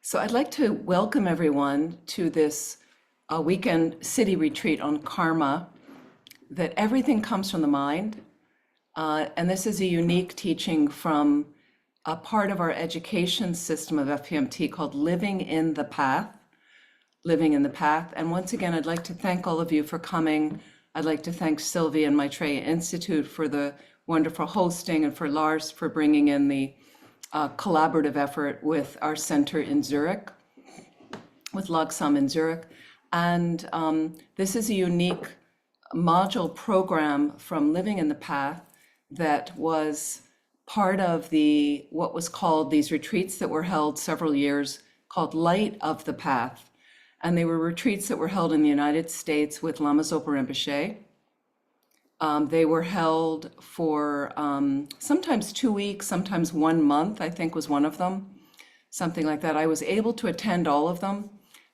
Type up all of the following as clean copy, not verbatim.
So I'd like to welcome everyone to this weekend city retreat on karma, that everything comes from the mind. And this is a unique teaching from a part of our education system of FPMT called Living in the Path. Living in the Path. And once again, I'd like to thank all of you for coming. I'd like to thank Sylvia and Maitreya Institute for the wonderful hosting, and for Lars for bringing in the collaborative effort with our center in Zurich, with Logsam in Zurich. And this is a unique module program from Living in the Path that was part of what was called these retreats that were held several years called Light of the Path. And they were retreats that were held in the United States with Lama Zopa Rinpoche. They were held for sometimes 2 weeks, sometimes 1 month, I think was one of them, something like that. I was able to attend all of them.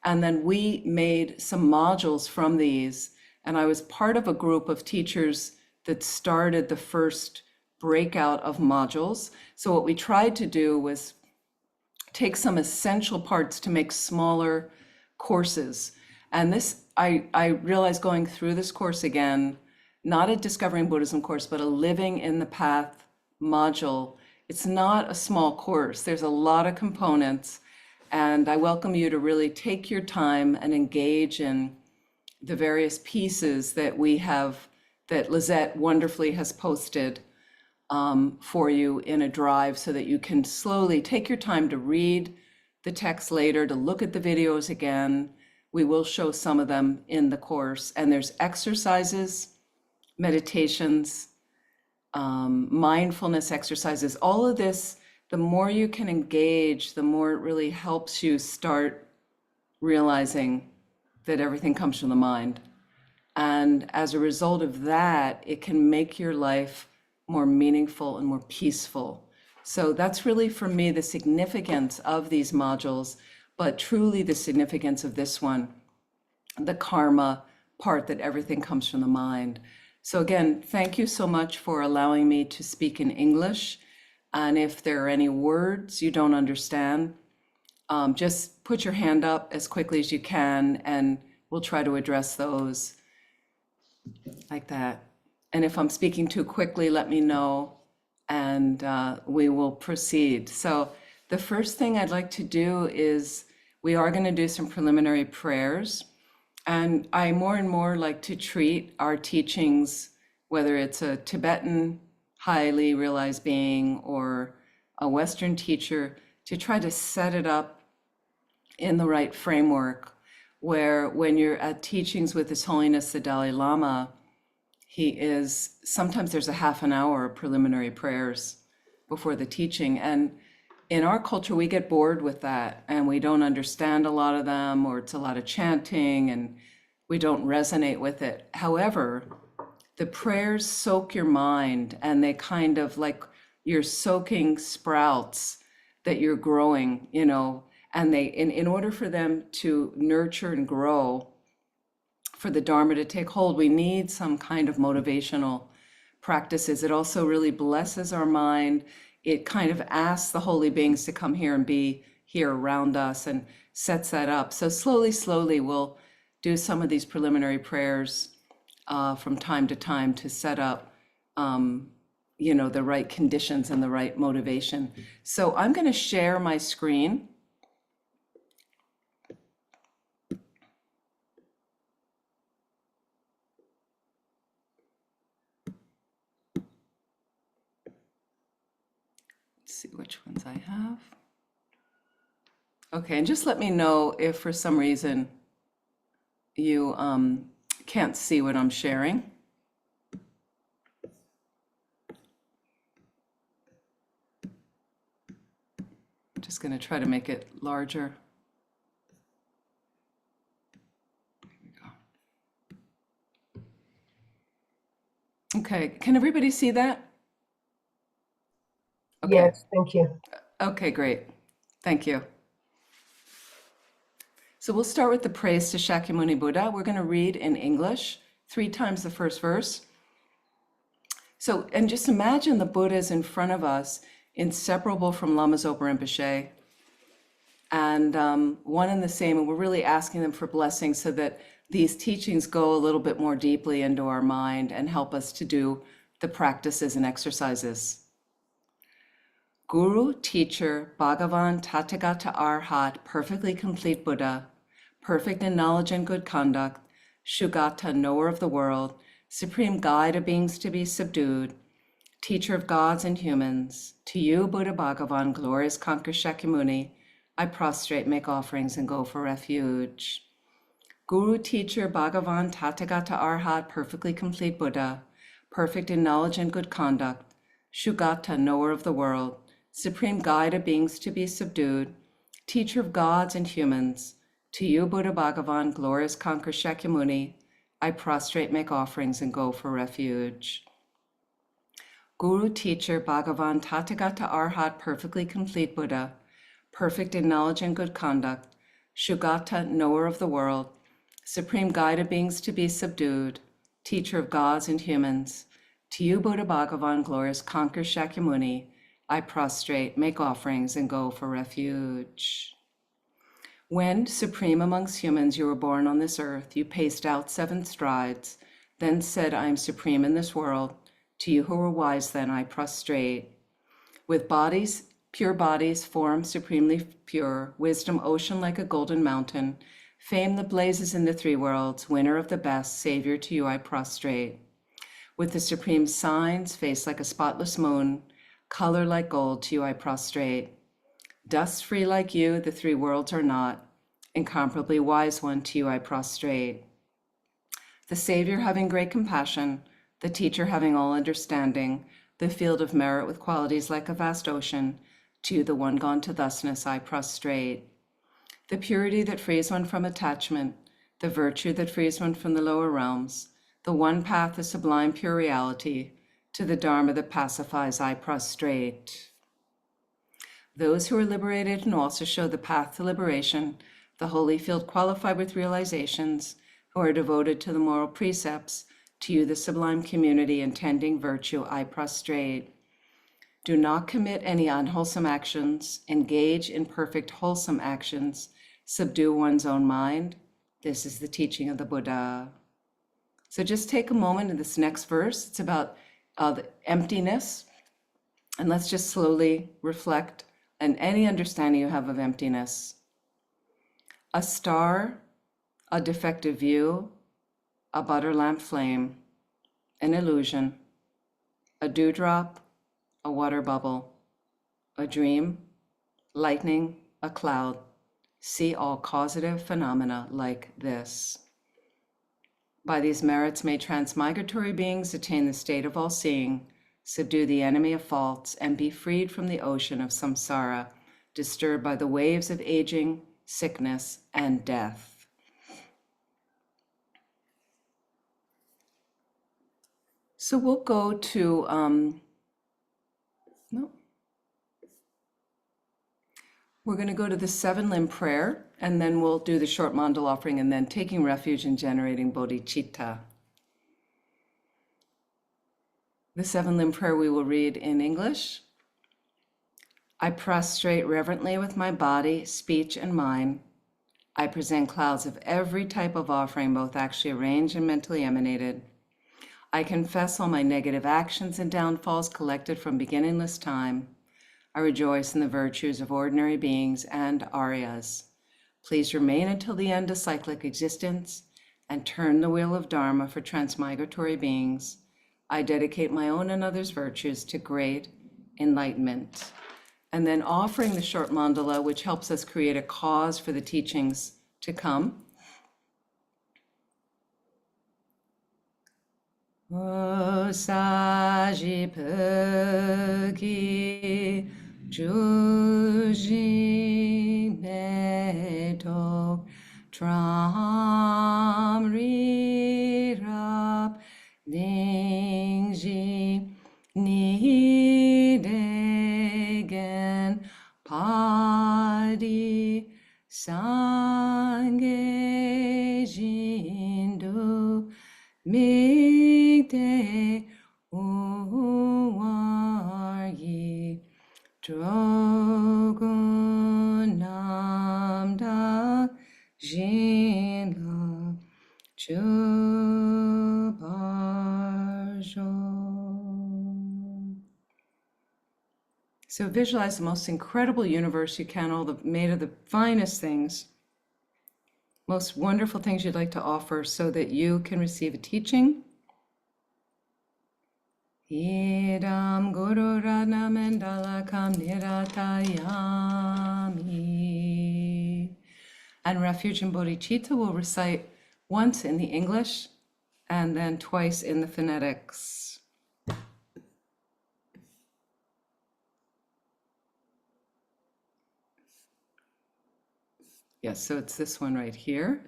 And then we made some modules from these. And I was part of a group of teachers that started the first breakout of modules. So what we tried to do was take some essential parts to make smaller courses. And this, I realized going through this course again, not a Discovering Buddhism course, but a Living in the Path module. It's not a small course. There's a lot of components. And I welcome you to really take your time and engage in the various pieces that we have, that Lizette wonderfully has posted for you in a drive, so that you can slowly take your time to read the text later, to look at the videos again. We will show some of them in the course. And there's exercises, meditations, mindfulness exercises, all of this. The more you can engage, the more it really helps you start realizing that everything comes from the mind. And as a result of that, it can make your life more meaningful and more peaceful. So that's really, for me, the significance of these modules, but truly the significance of this one, the karma part, that everything comes from the mind. So again, thank you so much for allowing me to speak in English. And if there are any words you don't understand, just put your hand up as quickly as you can, and we'll try to address those like that. And if I'm speaking too quickly, let me know, and we will proceed. So the first thing I'd like to do is, we are going to do some preliminary prayers. And I more and more like to treat our teachings, whether it's a Tibetan highly realized being or a Western teacher, to try to set it up in the right framework, where when you're at teachings with His Holiness the Dalai Lama, sometimes there's a half an hour of preliminary prayers before the teaching. And in our culture, we get bored with that, and we don't understand a lot of them, or it's a lot of chanting and we don't resonate with it. However, the prayers soak your mind, and they kind of like you're soaking sprouts that you're growing, and in order for them to nurture and grow, for the Dharma to take hold, we need some kind of motivational practices. It also really blesses our mind. It kind of asks the holy beings to come here and be here around us, and sets that up. So slowly, we'll do some of these preliminary prayers from time to time to set up, the right conditions and the right motivation. So I'm going to share my screen. See which ones I have. Okay, and just let me know if for some reason you can't see what I'm sharing. I'm just going to try to make it larger. There we go. Okay, can everybody see that? Okay. Yes, thank you. Okay, great. Thank you. So we'll start with the praise to Shakyamuni Buddha. We're going to read in English 3 times the first verse. So, and just imagine the Buddha is in front of us, inseparable from Lama Zopa Rinpoche. and one and the same. And we're really asking them for blessings so that these teachings go a little bit more deeply into our mind and help us to do the practices and exercises. Guru, teacher, Bhagavan, Tathagata Arhat, perfectly complete Buddha, perfect in knowledge and good conduct, Shugata, knower of the world, supreme guide of beings to be subdued, teacher of gods and humans, to you, Buddha Bhagavan, glorious conqueror Shakyamuni, I prostrate, make offerings, and go for refuge. Guru, teacher, Bhagavan, Tathagata Arhat, perfectly complete Buddha, perfect in knowledge and good conduct, Shugata, knower of the world, supreme guide of beings to be subdued, teacher of gods and humans, to you, Buddha Bhagavan, glorious conqueror Shakyamuni, I prostrate, make offerings, and go for refuge. Guru, teacher, Bhagavan, Tathagata Arhat, perfectly complete Buddha, perfect in knowledge and good conduct, Shugata, knower of the world, supreme guide of beings to be subdued, teacher of gods and humans, to you, Buddha Bhagavan, glorious conqueror Shakyamuni, I prostrate, make offerings, and go for refuge. When, supreme amongst humans, you were born on this earth, you paced out 7 strides, then said, I am supreme in this world. To you who were wise then, I prostrate. With bodies, pure bodies, form supremely pure, wisdom ocean like a golden mountain, fame that blazes in the 3 worlds, winner of the best, savior, to you I prostrate. With the supreme signs, face like a spotless moon, color like gold, to you I prostrate. Dust free like you, the 3 worlds are not, incomparably wise one, to you I prostrate. The Savior having great compassion, the teacher having all understanding, the field of merit with qualities like a vast ocean, to you, the one gone to thusness, I prostrate. The purity that frees one from attachment, the virtue that frees one from the lower realms, the one path, the sublime pure reality, to the Dharma that pacifies, I prostrate. Those who are liberated and also show the path to liberation, the holy field qualified with realizations, who are devoted to the moral precepts, to you, the sublime community intending virtue, I prostrate. Do not commit any unwholesome actions, engage in perfect wholesome actions, subdue one's own mind. This is the teaching of the Buddha. So just take a moment in this next verse. It's about the emptiness, and let's just slowly reflect on any understanding you have of emptiness. A star, a defective view, a butter lamp flame, an illusion, a dewdrop, a water bubble, a dream, lightning, a cloud. See all causative phenomena like this. By these merits may transmigratory beings attain the state of all seeing, subdue the enemy of faults, and be freed from the ocean of samsara, disturbed by the waves of aging, sickness, and death. So we'll go to, we're going to go to the 7-limb prayer, and then we'll do the short mandal offering, and then taking refuge in generating bodhicitta. The 7-limb prayer we will read in English. I prostrate reverently with my body, speech, and mind. I present clouds of every type of offering, both actually arranged and mentally emanated. I confess all my negative actions and downfalls collected from beginningless time. I rejoice in the virtues of ordinary beings and Aryas. Please remain until the end of cyclic existence and turn the wheel of Dharma for transmigratory beings. I dedicate my own and others' virtues to great enlightenment. And then offering the short mandala, which helps us create a cause for the teachings to come. O Sajipagi Juji Meto Tramri Rap Dingji Nidegen Padi Sange Jindu Migde Uwaryi Drogunam So visualize the most incredible universe you can, made of the finest things, most wonderful things you'd like to offer so that you can receive a teaching. Idam Guru Radha Mandalakam Niratayami. And Refuge and Bodhicitta will recite once in the English and then twice in the phonetics. Yes, so it's this one right here.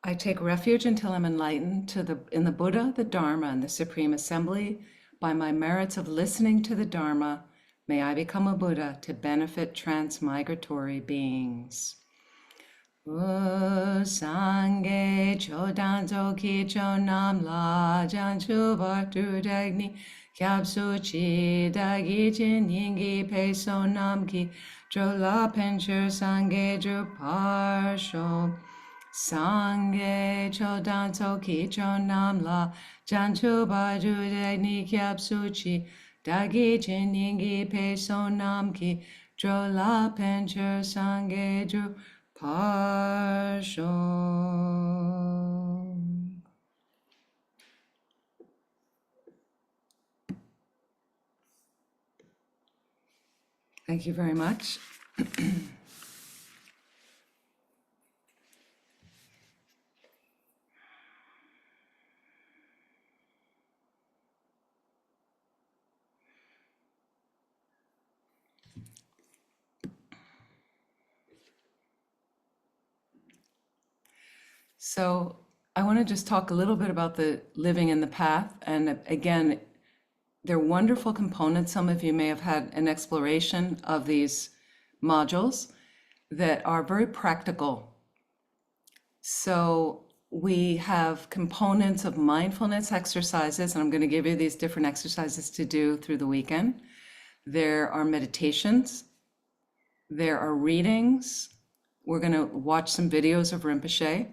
I take refuge until I'm enlightened in the Buddha, the Dharma, and the Supreme Assembly. By my merits of listening to the Dharma, may I become a Buddha to benefit transmigratory beings. Sangye chodanzo kicho namla janchu bartu dagni kyabsu chi dagi jin yingi peso namki drola penchur sangye dru parsho. Sangye chodanzo kicho namla janchu bartu dagni kyabsu chi dagi jin yingi peso namki drola penchur sangye dru Parsho. Thank you very much. So I want to just talk a little bit about the living in the path. And again, they're wonderful components. Some of you may have had an exploration of these modules that are very practical. So we have components of mindfulness exercises, and I'm going to give you these different exercises to do through the weekend. There are meditations. There are readings. We're going to watch some videos of Rinpoche.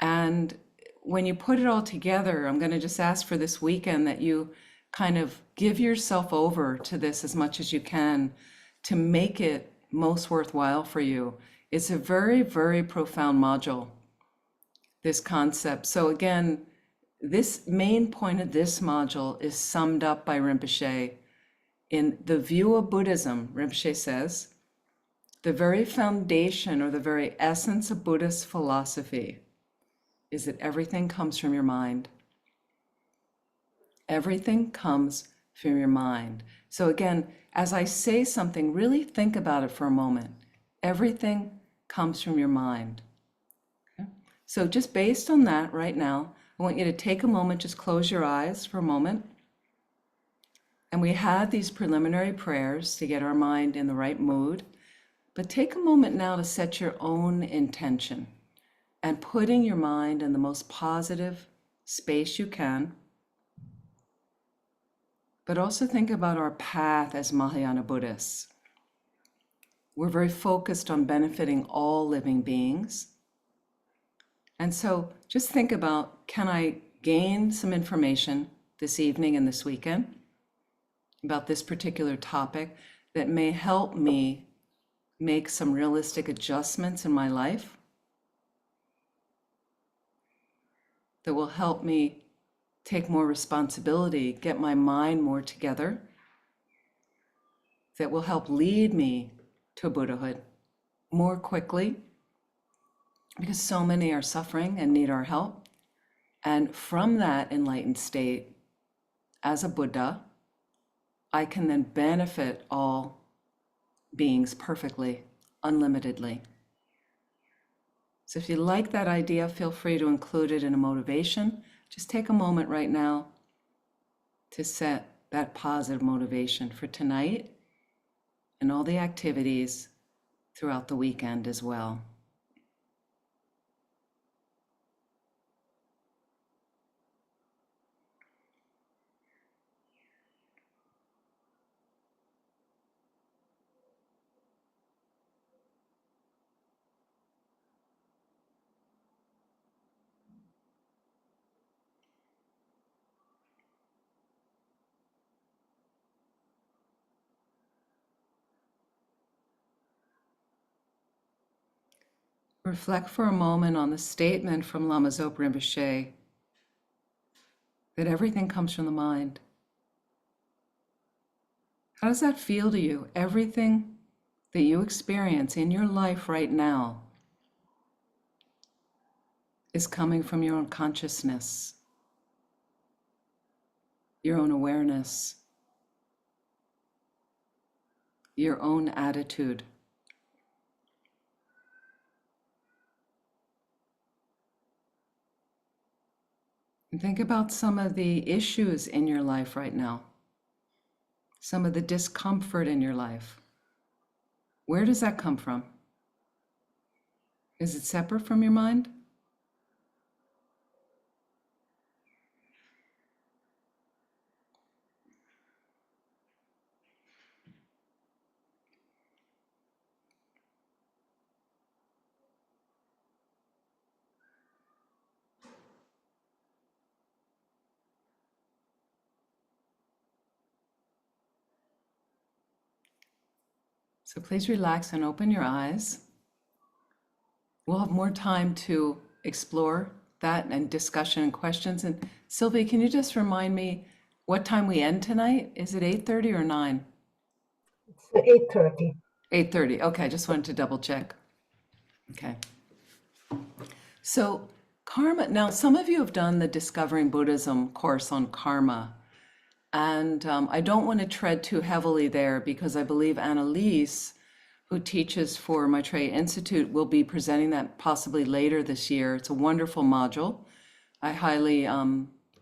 And when you put it all together, I'm going to just ask for this weekend that you kind of give yourself over to this as much as you can to make it most worthwhile for you. It's a very, very profound module, this concept. So again, this main point of this module is summed up by Rinpoche in the view of Buddhism. Rinpoche says, the very foundation or the very essence of Buddhist philosophy is that everything comes from your mind. Everything comes from your mind. So again, as I say something, really think about it for a moment. Everything comes from your mind. Okay? So just based on that right now, I want you to take a moment, just close your eyes for a moment. And we had these preliminary prayers to get our mind in the right mood. But take a moment now to set your own intention and putting your mind in the most positive space you can. But also think about our path as Mahayana Buddhists. We're very focused on benefiting all living beings. And so just think about, can I gain some information this evening and this weekend about this particular topic that may help me make some realistic adjustments in my life, that will help me take more responsibility, get my mind more together, that will help lead me to Buddhahood more quickly, because so many are suffering and need our help. And from that enlightened state, as a Buddha, I can then benefit all beings perfectly, unlimitedly. So if you like that idea, feel free to include it in a motivation. Just take a moment right now to set that positive motivation for tonight and all the activities throughout the weekend as well. Reflect for a moment on the statement from Lama Zopa Rinpoche that everything comes from the mind. How does that feel to you? Everything that you experience in your life right now is coming from your own consciousness, your own awareness, your own attitude. And think about some of the issues in your life right now, some of the discomfort in your life. Where does that come from? Is it separate from your mind? So please relax and open your eyes. We'll have more time to explore that and discussion and questions. And Sylvie, can you just remind me what time we end tonight? Is it 8:30 or 9? It's 8:30. 8:30. Okay, I just wanted to double check. Okay. So karma, now some of you have done the Discovering Buddhism course on karma. And I don't want to tread too heavily there because I believe Annalise, who teaches for Maitreya Institute, will be presenting that possibly later this year. It's a wonderful module. I highly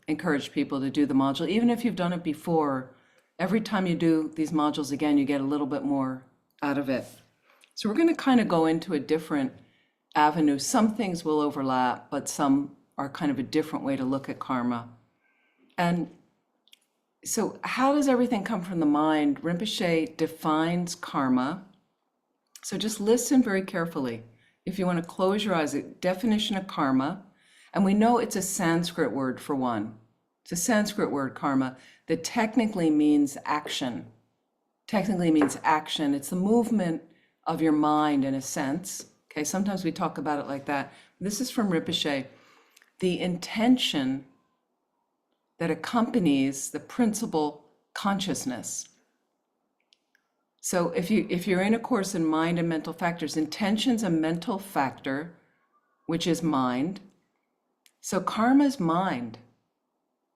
encourage people to do the module. Even if you've done it before, every time you do these modules again, you get a little bit more out of it. So we're going to kind of go into a different avenue. Some things will overlap, but some are kind of a different way to look at karma. And so how does everything come from the mind? Rinpoche defines karma. So just listen very carefully. If you want to close your eyes, a definition of karma, and we know it's a Sanskrit word for one. It's a Sanskrit word, karma, that technically means action. Technically means action. It's the movement of your mind in a sense. Okay, sometimes we talk about it like that. This is from Rinpoche. The intention that accompanies the principal consciousness. So if you're in a course in mind and mental factors, intention's a mental factor, which is mind. So karma's mind.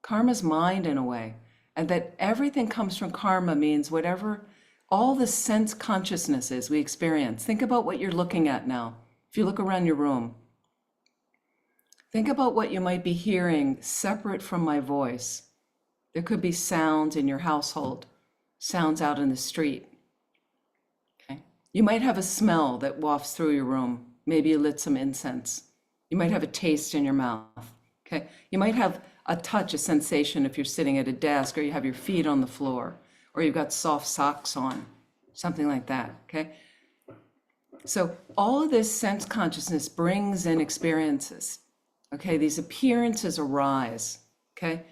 Karma's mind in a way. And that everything comes from karma means whatever, all the sense consciousnesses we experience. Think about what you're looking at now. If you look around your room, think about what you might be hearing separate from my voice. There could be sounds in your household, sounds out in the street. Okay. You might have a smell that wafts through your room. Maybe you lit some incense. You might have a taste in your mouth. Okay. You might have a touch, a sensation if you're sitting at a desk, or you have your feet on the floor, or you've got soft socks on, something like that. Okay. So all of this sense consciousness brings in experiences. Okay, these appearances arise, okay?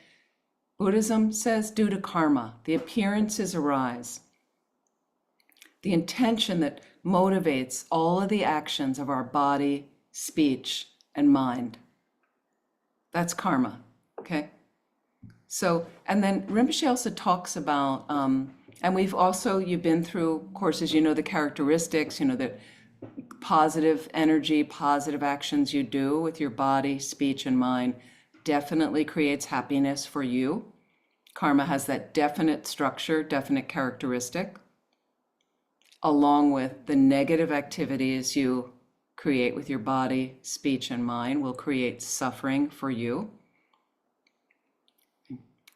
Buddhism says due to karma, the appearances arise. The intention that motivates all of the actions of our body, speech, and mind. That's karma, okay? So, and then Rinpoche also talks about, and you've been through courses, you know the characteristics, you know that positive energy, positive actions you do with your body, speech, and mind definitely creates happiness for you. Karma has that definite structure, definite characteristic, along with the negative activities you create with your body, speech, and mind will create suffering for you.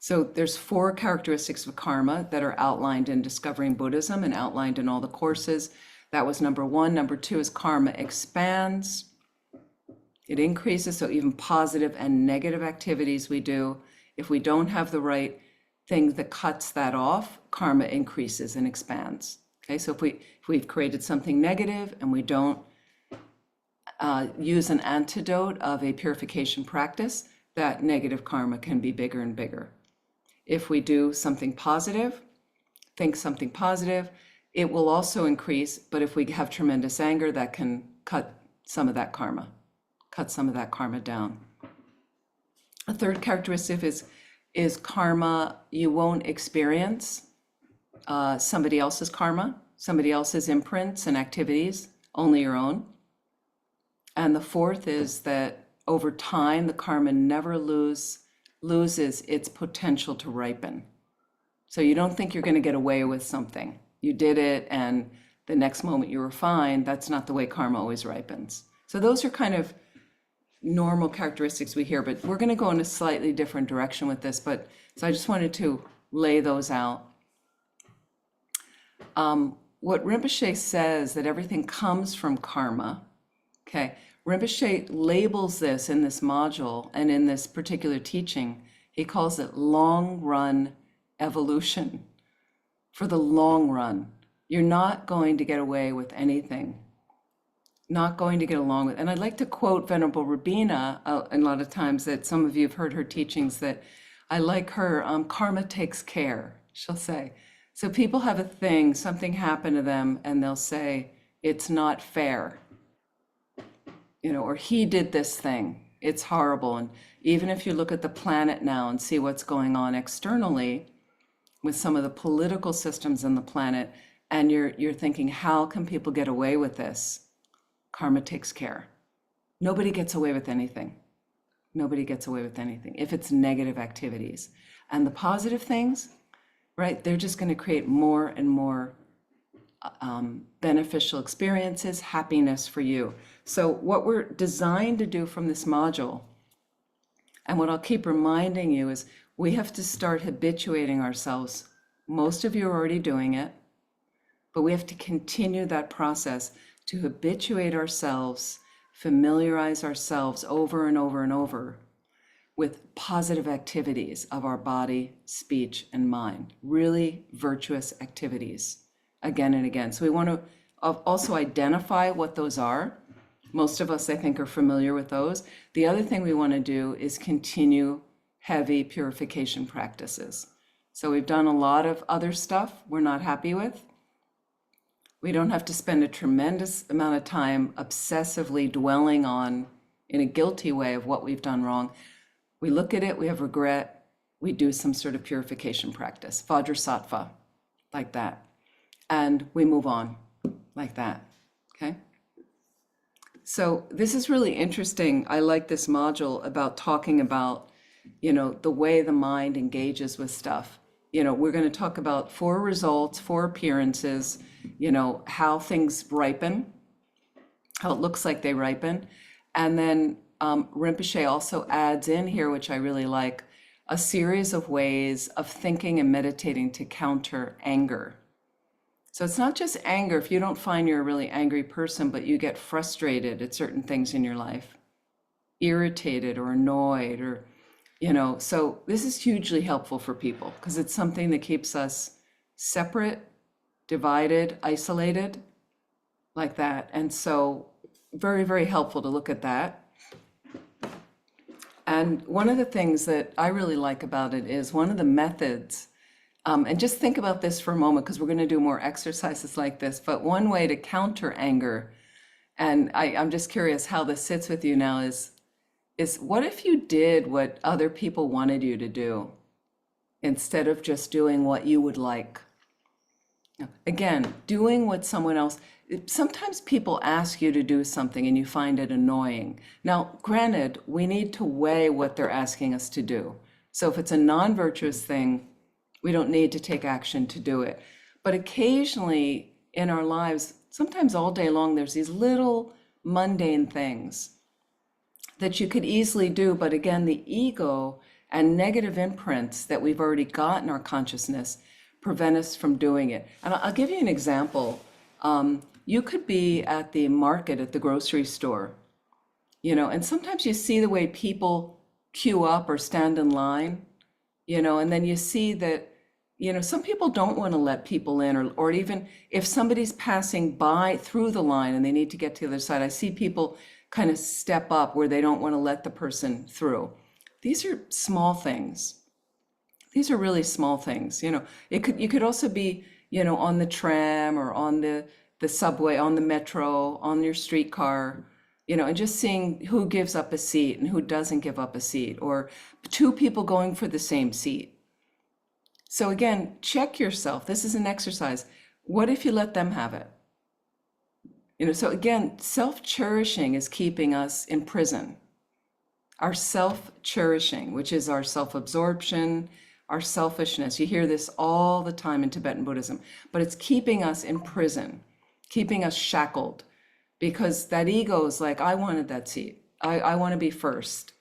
So there's 4 characteristics of karma that are outlined in Discovering Buddhism and outlined in all the courses. That was number 1. Number 2 is karma expands. It increases, so even positive and negative activities we do, if we don't have the right thing that cuts that off, karma increases and expands. Okay, so if we've created something negative and we don't use an antidote of a purification practice, that negative karma can be bigger and bigger. If we do something positive, think something positive, it will also increase, but if we have tremendous anger, that can cut some of that karma, cut some of that karma down. A third characteristic is karma you won't experience somebody else's karma, somebody else's imprints and activities, only your own. And the fourth is that over time, the karma never loses its potential to ripen. So you don't think you're going to get away with something. You did it, and the next moment you were fine. That's not the way karma always ripens. So those are kind of normal characteristics we hear, but we're going to go in a slightly different direction with this. But so I just wanted to lay those out. What Rinpoche says, that everything comes from karma. Okay, Rinpoche labels this in this module and in this particular teaching. He calls it long run evolution. For the long run, you're not going to get away with anything. Not going to get along with. And I'd like to quote Venerable Rabina a lot of times, that some of you have heard her teachings, that I like her, karma takes care, she'll say. So people have a thing, something happened to them, and they'll say, it's not fair. Or he did this thing, it's horrible. And even if you look at the planet now and see what's going on externally with some of the political systems in the planet, and you're thinking, how can people get away with this? Karma takes care. Nobody gets away with anything. Nobody gets away with anything if it's negative activities. And the positive things, right, they're just going to create more and more beneficial experiences, happiness for you. So what we're designed to do from this module, and what I'll keep reminding you, is we have to start habituating ourselves. Most of you are already doing it, but we have to continue that process to habituate ourselves, familiarize ourselves over and over and over with positive activities of our body, speech, and mind, really virtuous activities again and again. So we want to also identify what those are. Most of us, I think, are familiar with those. The other thing we want to do is continue heavy purification practices. So we've done a lot of other stuff we're not happy with. We don't have to spend a tremendous amount of time obsessively dwelling on, in a guilty way, of what we've done wrong. We look at it, we have regret, we do some sort of purification practice, Vajrasattva, like that. And we move on, like that, okay? So this is really interesting. I like this module about talking about, the way the mind engages with stuff. We're going to talk about 4 results, 4 appearances, how things ripen, how it looks like they ripen. And then Rinpoche also adds in here, which I really like, a series of ways of thinking and meditating to counter anger. So it's not just anger if you don't find you're a really angry person, but you get frustrated at certain things in your life, irritated or annoyed, or so this is hugely helpful for people because it's something that keeps us separate, divided, isolated, like that. And so very, very helpful to look at that. And one of the things that I really like about it is one of the methods, and just think about this for a moment because we're going to do more exercises like this, but one way to counter anger, and I'm just curious how this sits with you now, is what if you did what other people wanted you to do instead of just doing what you would like? Again, doing what someone else, sometimes people ask you to do something and you find it annoying. Now, granted, we need to weigh what they're asking us to do. So if it's a non-virtuous thing, we don't need to take action to do it. But occasionally in our lives, sometimes all day long, there's these little mundane things that you could easily do, but again, the ego and negative imprints that we've already got in our consciousness prevent us from doing it. And I'll give you an example. You could be at the market, at the grocery store, and sometimes you see the way people queue up or stand in line, and then you see that, some people don't want to let people in, or even if somebody's passing by through the line and they need to get to the other side, I see people kind of step up where they don't want to let the person through. These are small things. These are really small things. You could also be, on the tram or on the subway, on the metro, on your streetcar, and just seeing who gives up a seat and who doesn't give up a seat, or two people going for the same seat. So again, check yourself. This is an exercise. What if you let them have it? So again, self-cherishing is keeping us in prison. Our self-cherishing, which is our self-absorption, our selfishness. You hear this all the time in Tibetan Buddhism, but it's keeping us in prison, keeping us shackled, because that ego is like, I wanted that seat. I want to be first.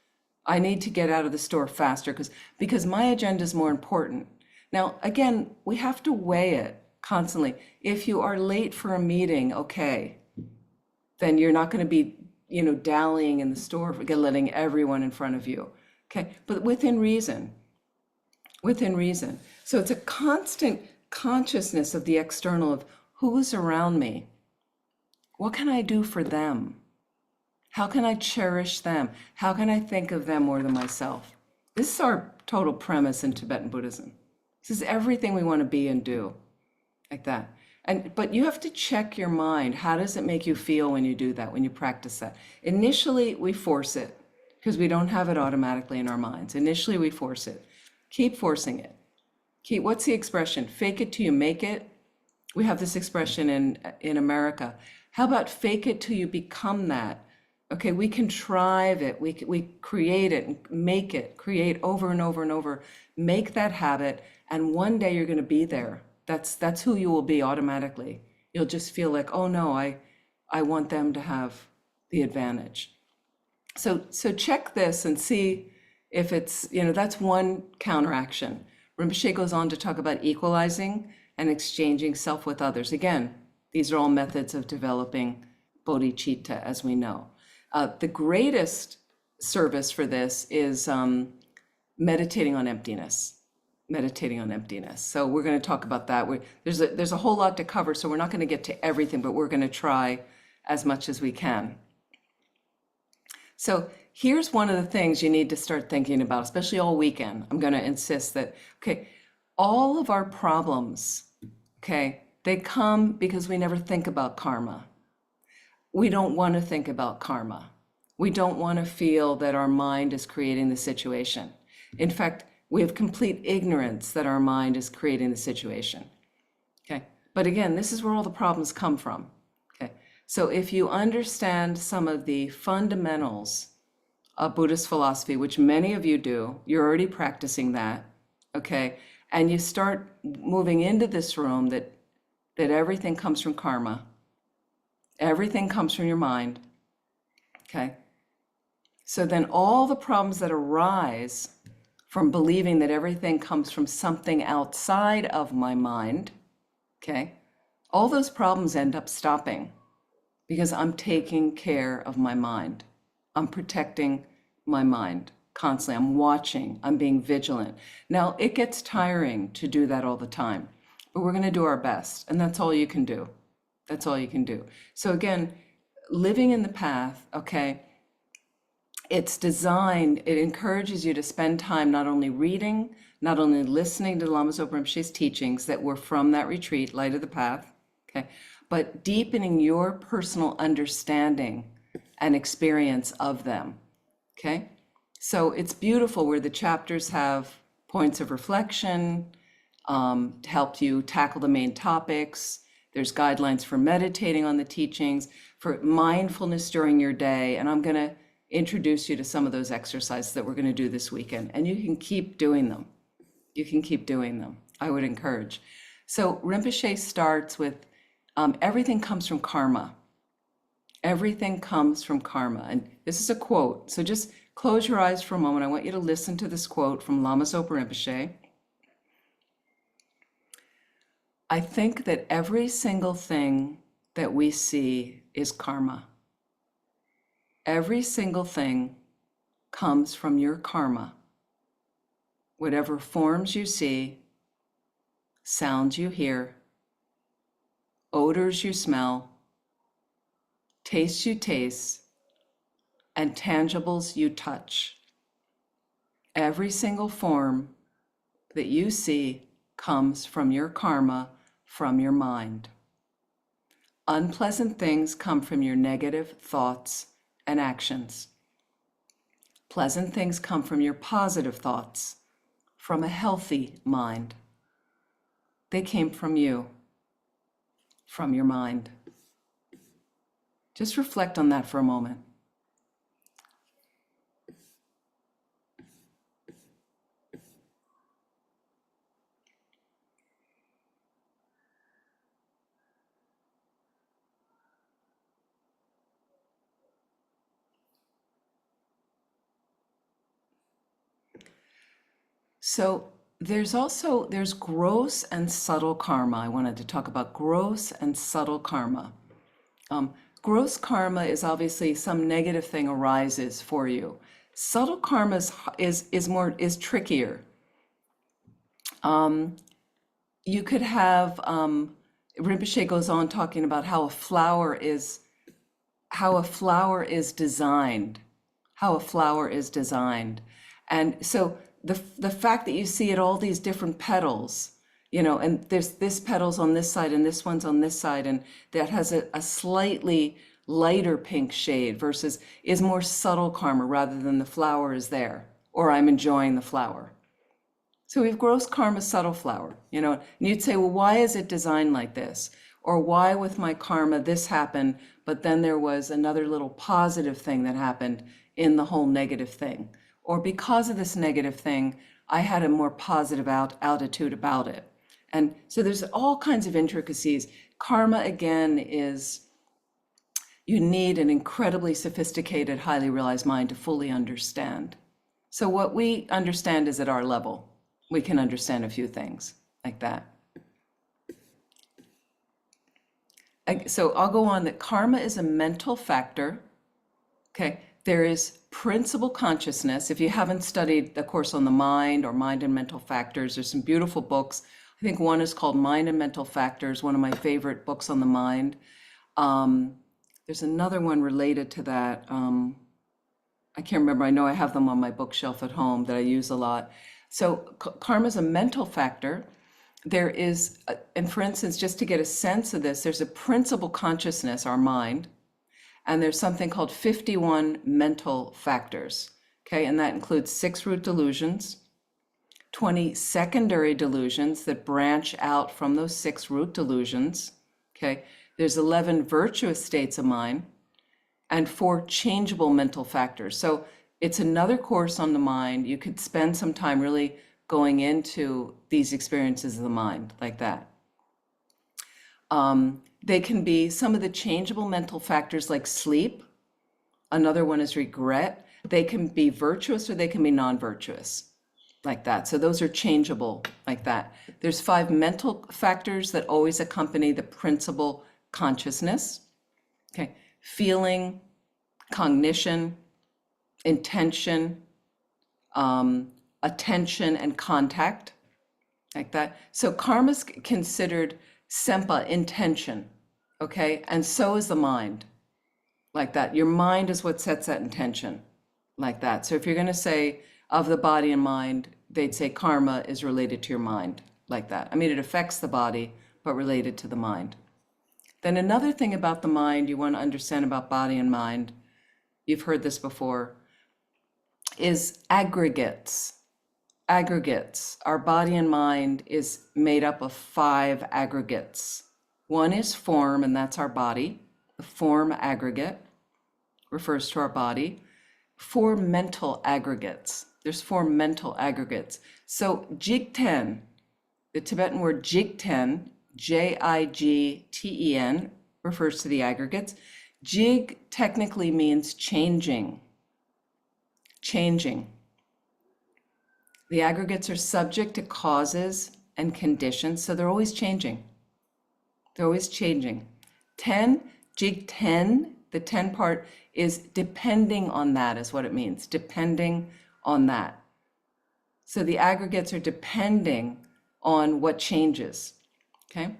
I need to get out of the store faster because my agenda is more important. Now, again, we have to weigh it constantly. If you are late for a meeting, okay, then you're not going to be, dallying in the store, letting everyone in front of you. Okay, but within reason, within reason. So it's a constant consciousness of the external, of who is around me. What can I do for them? How can I cherish them? How can I think of them more than myself? This is our total premise in Tibetan Buddhism. This is everything we want to be and do, like that. But you have to check your mind. How does it make you feel when you do that, when you practice that? Initially, we force it because we don't have it automatically in our minds. Initially, we force it. Keep forcing it. What's the expression? Fake it till you make it. We have this expression in America. How about fake it till you become that? Okay, we contrive it. We create it and make it, create over and over and over. Make that habit, and one day you're going to be there. That's who you will be automatically. You'll just feel like, oh no, I want them to have the advantage. So check this and see if it's, that's one counteraction. Rinpoche goes on to talk about equalizing and exchanging self with others. Again, these are all methods of developing bodhicitta, as we know. The greatest service for this is meditating on emptiness. Meditating on emptiness. So we're going to talk about that. There's a whole lot to cover, so we're not going to get to everything, but we're going to try as much as we can. So here's one of the things you need to start thinking about, especially all weekend. I'm going to insist that, okay, all of our problems, okay, they come because we never think about karma. We don't want to think about karma. We don't want to feel that our mind is creating the situation. In fact, we have complete ignorance that our mind is creating the situation. Okay, but again, this is where all the problems come from. Okay, so if you understand some of the fundamentals of Buddhist philosophy, which many of you do, you're already practicing that, okay, and you start moving into this room that everything comes from karma, everything comes from your mind, okay? So then all the problems that arise from believing that everything comes from something outside of my mind, okay, all those problems end up stopping because I'm taking care of my mind. I'm protecting my mind constantly. I'm watching, I'm being vigilant. Now, it gets tiring to do that all the time, but we're going to do our best, and that's all you can do. That's all you can do. So again, living in the path, okay, it's designed, it encourages you to spend time not only reading, not only listening to Lama Zopa Rinpoche's teachings that were from that retreat, Light of the Path, okay, but deepening your personal understanding and experience of them, okay? So it's beautiful where the chapters have points of reflection to help you tackle the main topics. There's guidelines for meditating on the teachings, for mindfulness during your day, and I'm going to introduce you to some of those exercises that we're going to do this weekend, and you can keep doing them. You can keep doing them. I would encourage. So Rinpoche starts with everything comes from karma. Everything comes from karma. And this is a quote. So just close your eyes for a moment. I want you to listen to this quote from Lama Zopa Rinpoche. I think that every single thing that we see is karma. Every single thing comes from your karma. Whatever forms you see, sounds you hear, odors you smell, tastes you taste, and tangibles you touch. Every single form that you see comes from your karma, from your mind. Unpleasant things come from your negative thoughts and actions. Pleasant things come from your positive thoughts, from a healthy mind. They came from you, from your mind. Just reflect on that for a moment. So there's gross and subtle karma. I wanted to talk about gross and subtle karma. Gross karma is obviously some negative thing arises for you. Subtle karma is trickier. You could have Rinpoche goes on talking about how a flower is designed, and so the fact that you see it all these different petals, and there's this petal's on this side and this one's on this side, and that has a slightly lighter pink shade versus is more subtle karma rather than the flower is there or I'm enjoying the flower. So we have gross karma, subtle flower, and you'd say, well, why is it designed like this? Or why with my karma this happened, but then there was another little positive thing that happened in the whole negative thing. Or because of this negative thing, I had a more positive attitude about it. And so there's all kinds of intricacies. Karma, again, is you need an incredibly sophisticated, highly realized mind to fully understand. So what we understand is at our level. We can understand a few things like that. So I'll go on that karma is a mental factor. Okay, there is principal consciousness. If you haven't studied the course on the mind or mind and mental factors, there's some beautiful books. I think one is called Mind and Mental Factors, one of my favorite books on the mind. There's another one related to that. I can't remember. I know I have them on my bookshelf at home that I use a lot. So karma is a mental factor. There is, and for instance, just to get a sense of this, there's a principal consciousness, our mind, and there's something called 51 mental factors, okay? And that includes 6 root delusions, 20 secondary delusions that branch out from those 6 root delusions, okay? There's 11 virtuous states of mind and 4 changeable mental factors. So it's another course on the mind. You could spend some time really going into these experiences of the mind like that. They can be some of the changeable mental factors like sleep. Another one is regret. They can be virtuous or they can be non-virtuous like that. So those are changeable like that. There's 5 mental factors that always accompany the principal consciousness. Okay, feeling, cognition, intention, attention, and contact, like that. So karma is considered sempa, intention, okay? And so is the mind, like that. Your mind is what sets that intention, like that. So if you're gonna say of the body and mind, they'd say karma is related to your mind, like that. I mean, it affects the body, but related to the mind. Then another thing about the mind you want to understand about body and mind, you've heard this before, is aggregates. Aggregates. Our body and mind is made up of 5 aggregates. One is form, and that's our body. The form aggregate refers to our body. 4 mental aggregates. There's 4 mental aggregates. So jigten, the Tibetan word jigten, Jigten, refers to the aggregates. Jig technically means changing. Changing. The aggregates are subject to causes and conditions, so they're always changing. They're always changing. 10, jig 10, the 10 part is depending on that, is what it means, depending on that. So the aggregates are depending on what changes, okay?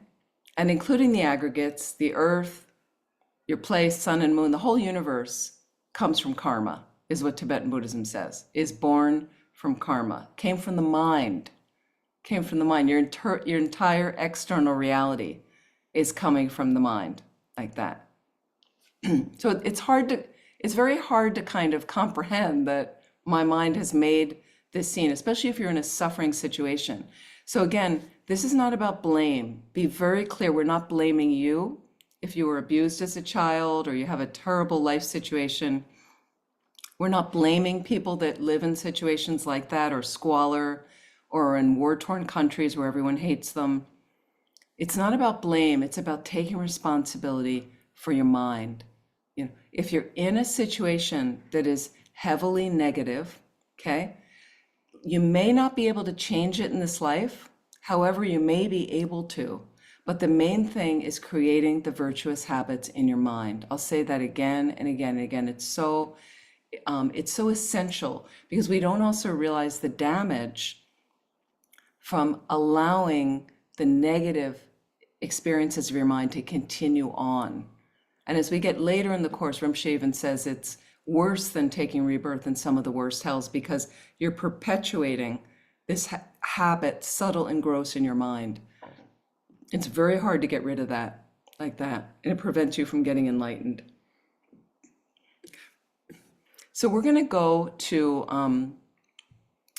And including the aggregates, the earth, your place, sun and moon, the whole universe comes from karma, is what Tibetan Buddhism says, is born from karma, came from the mind, came from the mind. Your entire external reality is coming from the mind, like that. So it's hard it's very hard to kind of comprehend that my mind has made this scene, especially if you're in a suffering situation. So again, this is not about blame. Be very clear, we're not blaming you. If you were abused as a child or you have a terrible life situation, we're not blaming people that live in situations like that or squalor or in war-torn countries where everyone hates them. It's not about blame, it's about taking responsibility for your mind. You know, if you're in a situation that is heavily negative, okay, you may not be able to change it in this life. However, you may be able to. But the main thing is creating the virtuous habits in your mind. I'll say that again and again and again. It's so essential because we don't also realize the damage from allowing the negative experiences of your mind to continue on. And as we get later in the course, Rinpoche even says it's worse than taking rebirth in some of the worst hells because you're perpetuating this habit, subtle and gross, in your mind. It's very hard to get rid of that like that, and it prevents you from getting enlightened. So we're going to go to,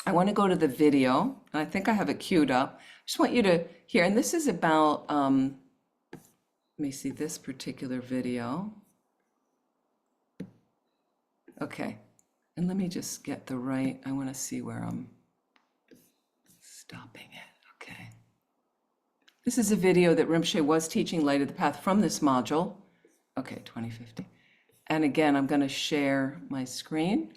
I want to go to the video, and I think I have it queued up. I just want you to hear, and this is about, let me see this particular video. Okay, and let me just get the right, I want to see where I'm stopping it. Okay. This is a video that Rinpoche was teaching Light of the Path from this module. Okay, 2050. And again, I'm going to share my screen.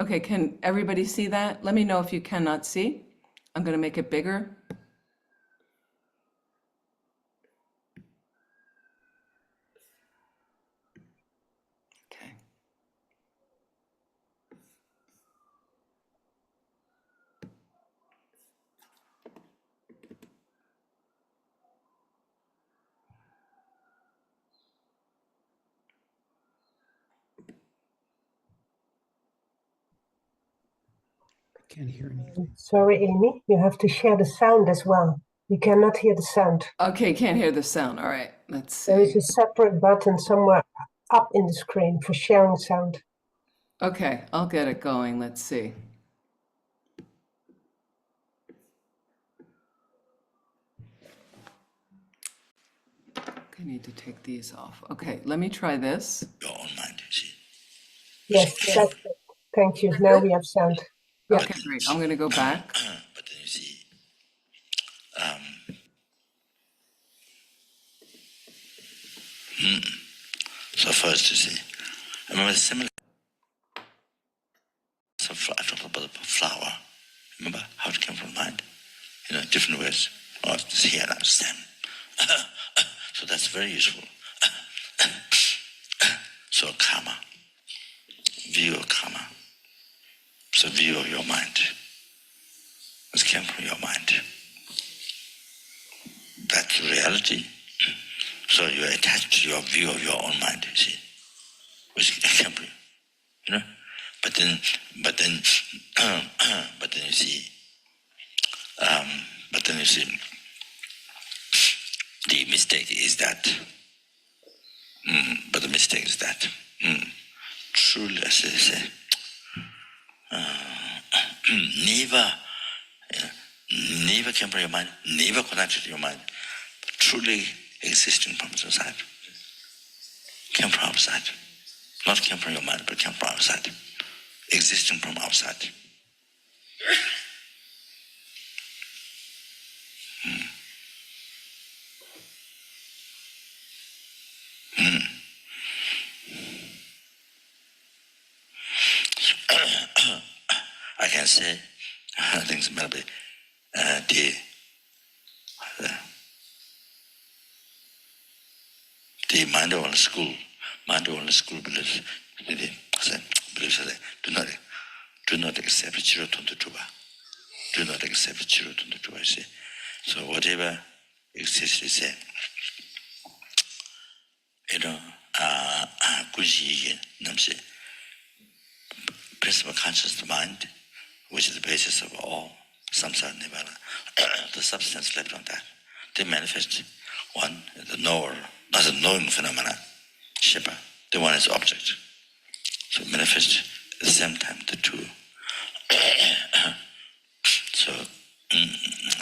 Okay, can everybody see that? Let me know if you cannot see. I'm going to make it bigger. Okay. Can't hear anything. Sorry, Amy, you have to share the sound as well. You cannot hear the sound. Okay, can't hear the sound. All right, let's There is see. a separate button somewhere up in the screen for sharing sound. Okay, I'll get it going. Let's see. I need to take these off. Okay, let me try this. Your own mind, you see. Yes, that's it. Thank you. Now we have sound. Yeah. Okay, great. I'm going to go back. But then you see, so first you see, I remember similar, so I talked about the flower. Remember how it came from mind? You know, different ways. Oh, see and understand. So that's very useful. So karma, view of karma. So view of your mind. It came from your mind. That's reality. So you're attached to your view of your own mind, you see, which came from, you know. But then you see, the mistake is that. But the mistake is that truly, as they say, never came from your mind, never connected to your mind, but truly existing from outside. Came from outside. Not came from your mind, but came from outside. Existing from outside. I can say, I think maybe the mindfulness school believes that do not accept zero to the truth. Do not accept zero to the truth. See? So whatever exists is a, you know, principal conscious mind, which is the basis of all samsara nirvana, the substance left on that. They manifest One is the knower, that's a knowing phenomena, Shepa. The one is object. So manifest at the same time the two. So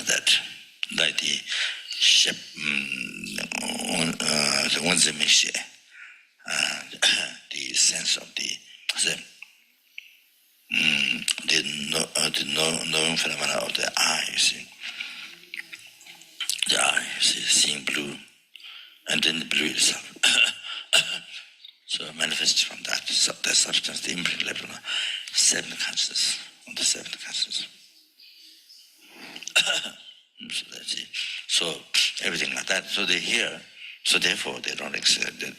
that like the Shep, the one's the mixture, the sense of the knowing phenomena of the eye, you see. The eye, you see, seeing blue, and then the blue itself. So manifests from that substance, the imprint left on the seventh consciousness, on the seventh consciousness. So that's it. So everything like that. So they hear. So therefore they don't accept. They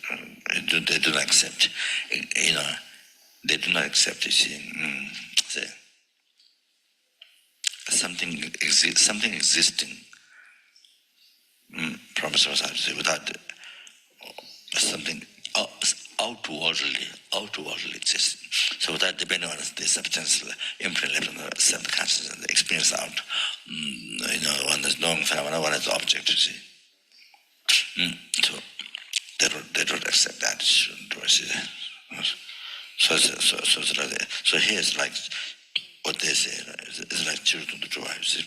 do not accept. You know, they do not accept. You see, something existing from society without something outwardly existing. So without depending on the substance imprint left on the seventh consciousness and the experience out, one is knowing phenomena, one is object, you see. So they don't accept that. So here it's like what they say is like children to draw, you see.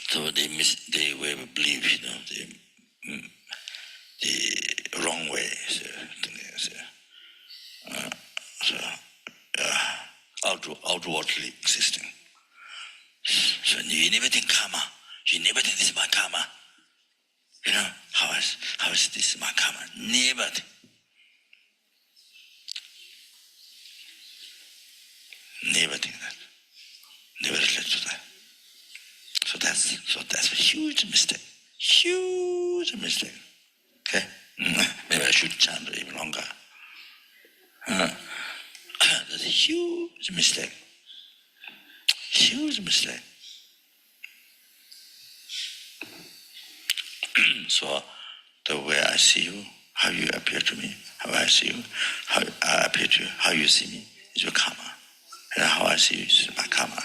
So they believe, the wrong way. Outwardly existing. So you never think karma. You never think this is my karma. How is this my karma? Never think. Never think that. Never relate to that. So that's a huge mistake. Huge mistake. Okay? Maybe I should chant even longer. That's a huge mistake. Huge mistake. So the way I see you, how you appear to me, how I see you, how I appear to you, how you see me is your karma. And how I see you is my karma.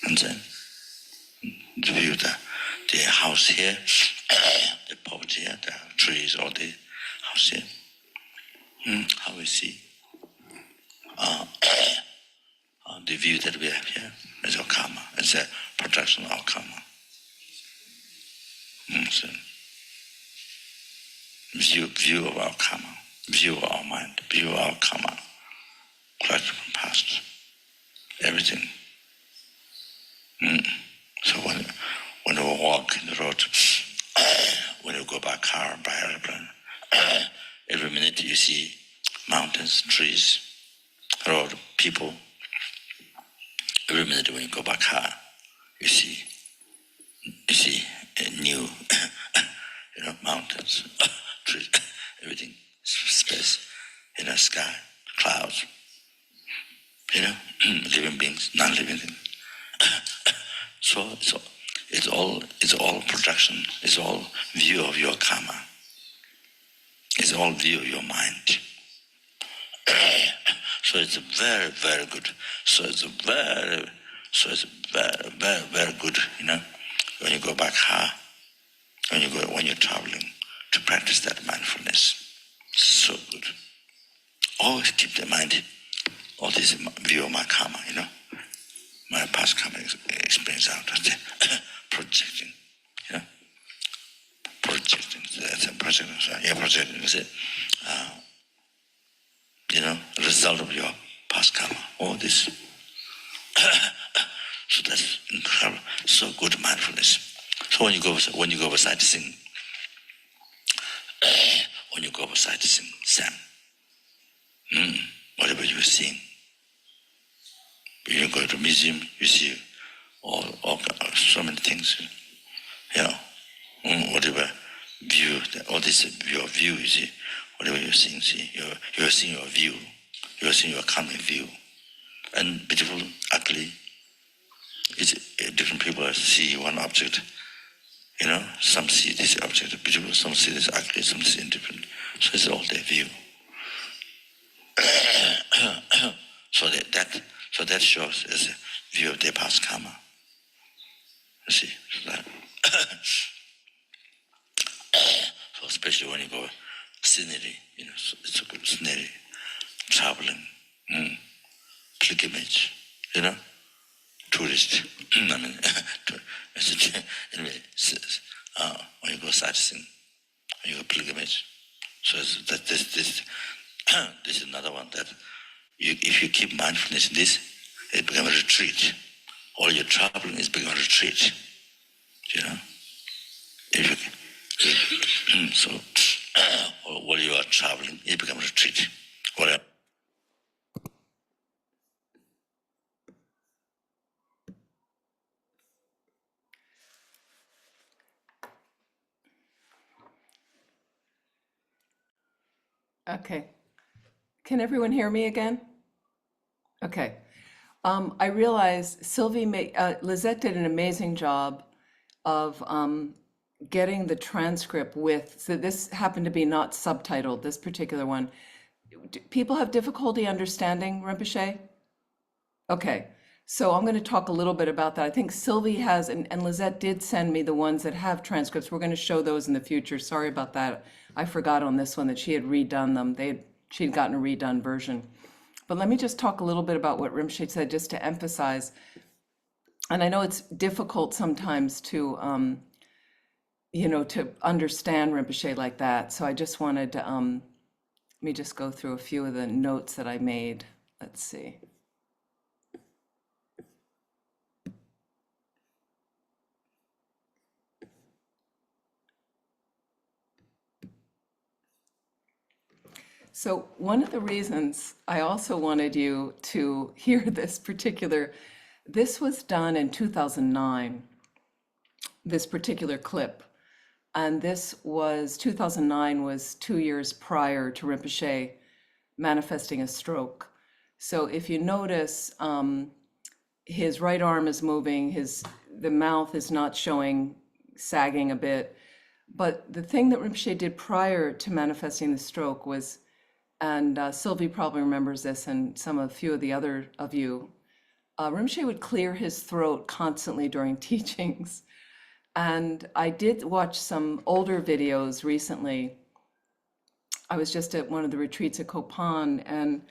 And then the view the house here, the poverty here, the trees, all the house here. How we see the view that we have here is our karma. It's a projection of our karma. So, view of our karma, view of our mind, view of our karma, collected from past, everything. So when we walk in the road, when you go by car, by airplane, every minute you see mountains, trees, road, people. Every minute when you go by car, you see new, mountains, trees, everything, space, sky, clouds, living beings, non-living things. So it's all projection. It's all view of your karma. It's all view of your mind. So it's very, very good. So it's very, very good. When you go back home, when you're traveling, to practice that mindfulness. So good. Always keep the mind. All this view of my karma. My past karma experience out of the projecting. Projecting. That's a projecting. So, projecting is it. Result of your past karma. All this. So that's incredible. So good mindfulness. So when you go for sightseeing, Sam, whatever you're seeing. You go to a museum, you see all so many things. Whatever view, all this your view, you see, whatever you're seeing, you're seeing your view, you're seeing your karmic view, and beautiful, ugly. It's different people see one object. Some see this object beautiful, some see this ugly, some see indifferent. So it's all their view. So that shows as a view of their past karma. You see, so that especially when you go scenery, it's a good scenery, traveling, pilgrimage, tourist. I mean, anyway, when you go sightseeing, when you go pilgrimage. So this is another one that if you keep mindfulness in this, it becomes a retreat. All your traveling is becoming a retreat. If you, so while you are traveling, it becomes a retreat. Whatever. Okay. Can everyone hear me again? Okay. I realize Lizette did an amazing job of getting the transcript so this happened to be not subtitled, this particular one. Do people have difficulty understanding Rinpoche? Okay, so I'm going to talk a little bit about that. I think Sylvie has, and Lizette did send me the ones that have transcripts. We're going to show those in the future. Sorry about that. I forgot on this one that she had redone them. She'd gotten a redone version. But let me just talk a little bit about what Rinpoche said, just to emphasize. And I know it's difficult sometimes to, to understand Rinpoche like that. So I just wanted to, let me just go through a few of the notes that I made. Let's see. So one of the reasons I also wanted you to hear this was done in 2009, this particular clip. And 2009 was 2 years prior to Rinpoche manifesting a stroke. So if you notice, his right arm is moving, the mouth is not showing, sagging a bit. But the thing that Rinpoche did prior to manifesting the stroke was, and Sylvie probably remembers this, and a few of the other of you, Rinpoche would clear his throat constantly during teachings. And I did watch some older videos recently. I was just at one of the retreats at Kopan, and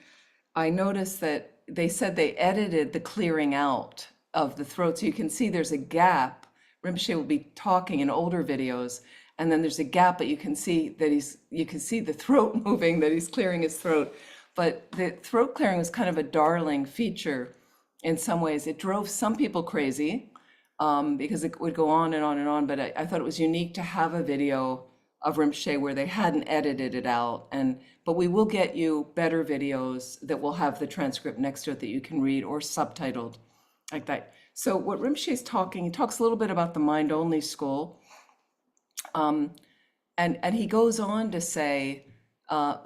I noticed that they said they edited the clearing out of the throat. So you can see there's a gap. Rinpoche will be talking in older videos, and then there's a gap, but you can see the throat moving, that he's clearing his throat. But the throat clearing was kind of a darling feature in some ways. It drove some people crazy because it would go on and on and on. But I thought it was unique to have a video of Rinpoche where they hadn't edited it out. But we will get you better videos that will have the transcript next to it that you can read, or subtitled like that. So what Rinpoche is he talks a little bit about the mind-only school. And he goes on to say,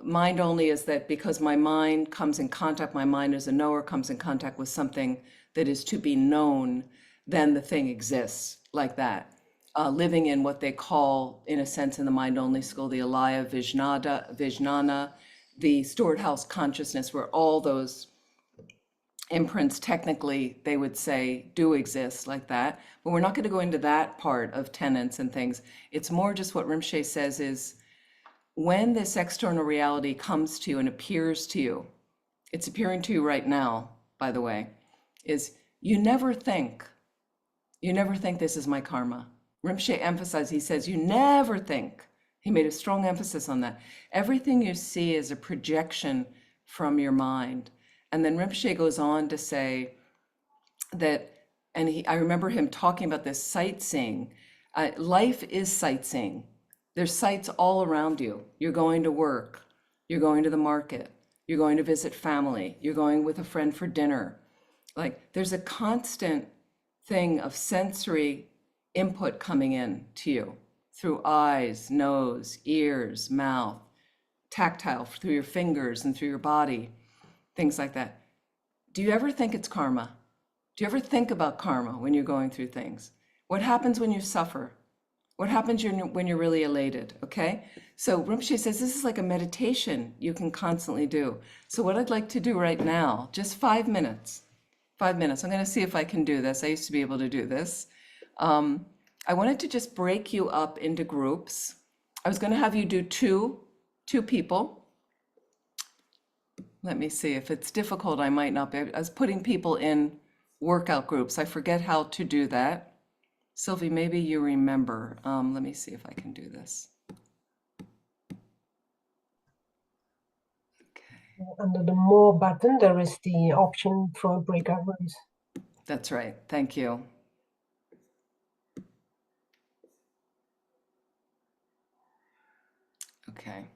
mind only is that because my mind comes in contact, my mind as a knower comes in contact with something that is to be known, then the thing exists like that. Living in what they call, in a sense, in the mind only school, the alaya vijnana, the stored house consciousness, where all those imprints, technically, they would say, do exist like that. But we're not going to go into that part of tenets and things. It's more just what Rinpoche says is, when this external reality comes to you and appears to you, it's appearing to you right now, by the way, is you never think this is my karma. Rinpoche emphasized, he says, you never think. He made a strong emphasis on that. Everything you see is a projection from your mind. And then Rinpoche goes on to say that, I remember him talking about this sightseeing. Life is sightseeing. There's sights all around you. You're going to work, you're going to the market, you're going to visit family, you're going with a friend for dinner. Like, there's a constant thing of sensory input coming in to you through eyes, nose, ears, mouth, tactile through your fingers and through your body, things like that. Do you ever think it's karma? Do you ever think about karma when you're going through things? What happens when you suffer? What happens when you're really elated, okay? So Rinpoche says this is like a meditation you can constantly do. So what I'd like to do right now, just 5 minutes, 5 minutes. I'm going to see if I can do this. I used to be able to do this. I wanted to just break you up into groups I was going to have you do two people. Let me see. If it's difficult, I might not be. I was putting people in workout groups. I forget how to do that. Sylvie, maybe you remember. Let me see if I can do this. Okay, Under the More button, there is the option for breakout rooms. that's right. Thank you. Okay.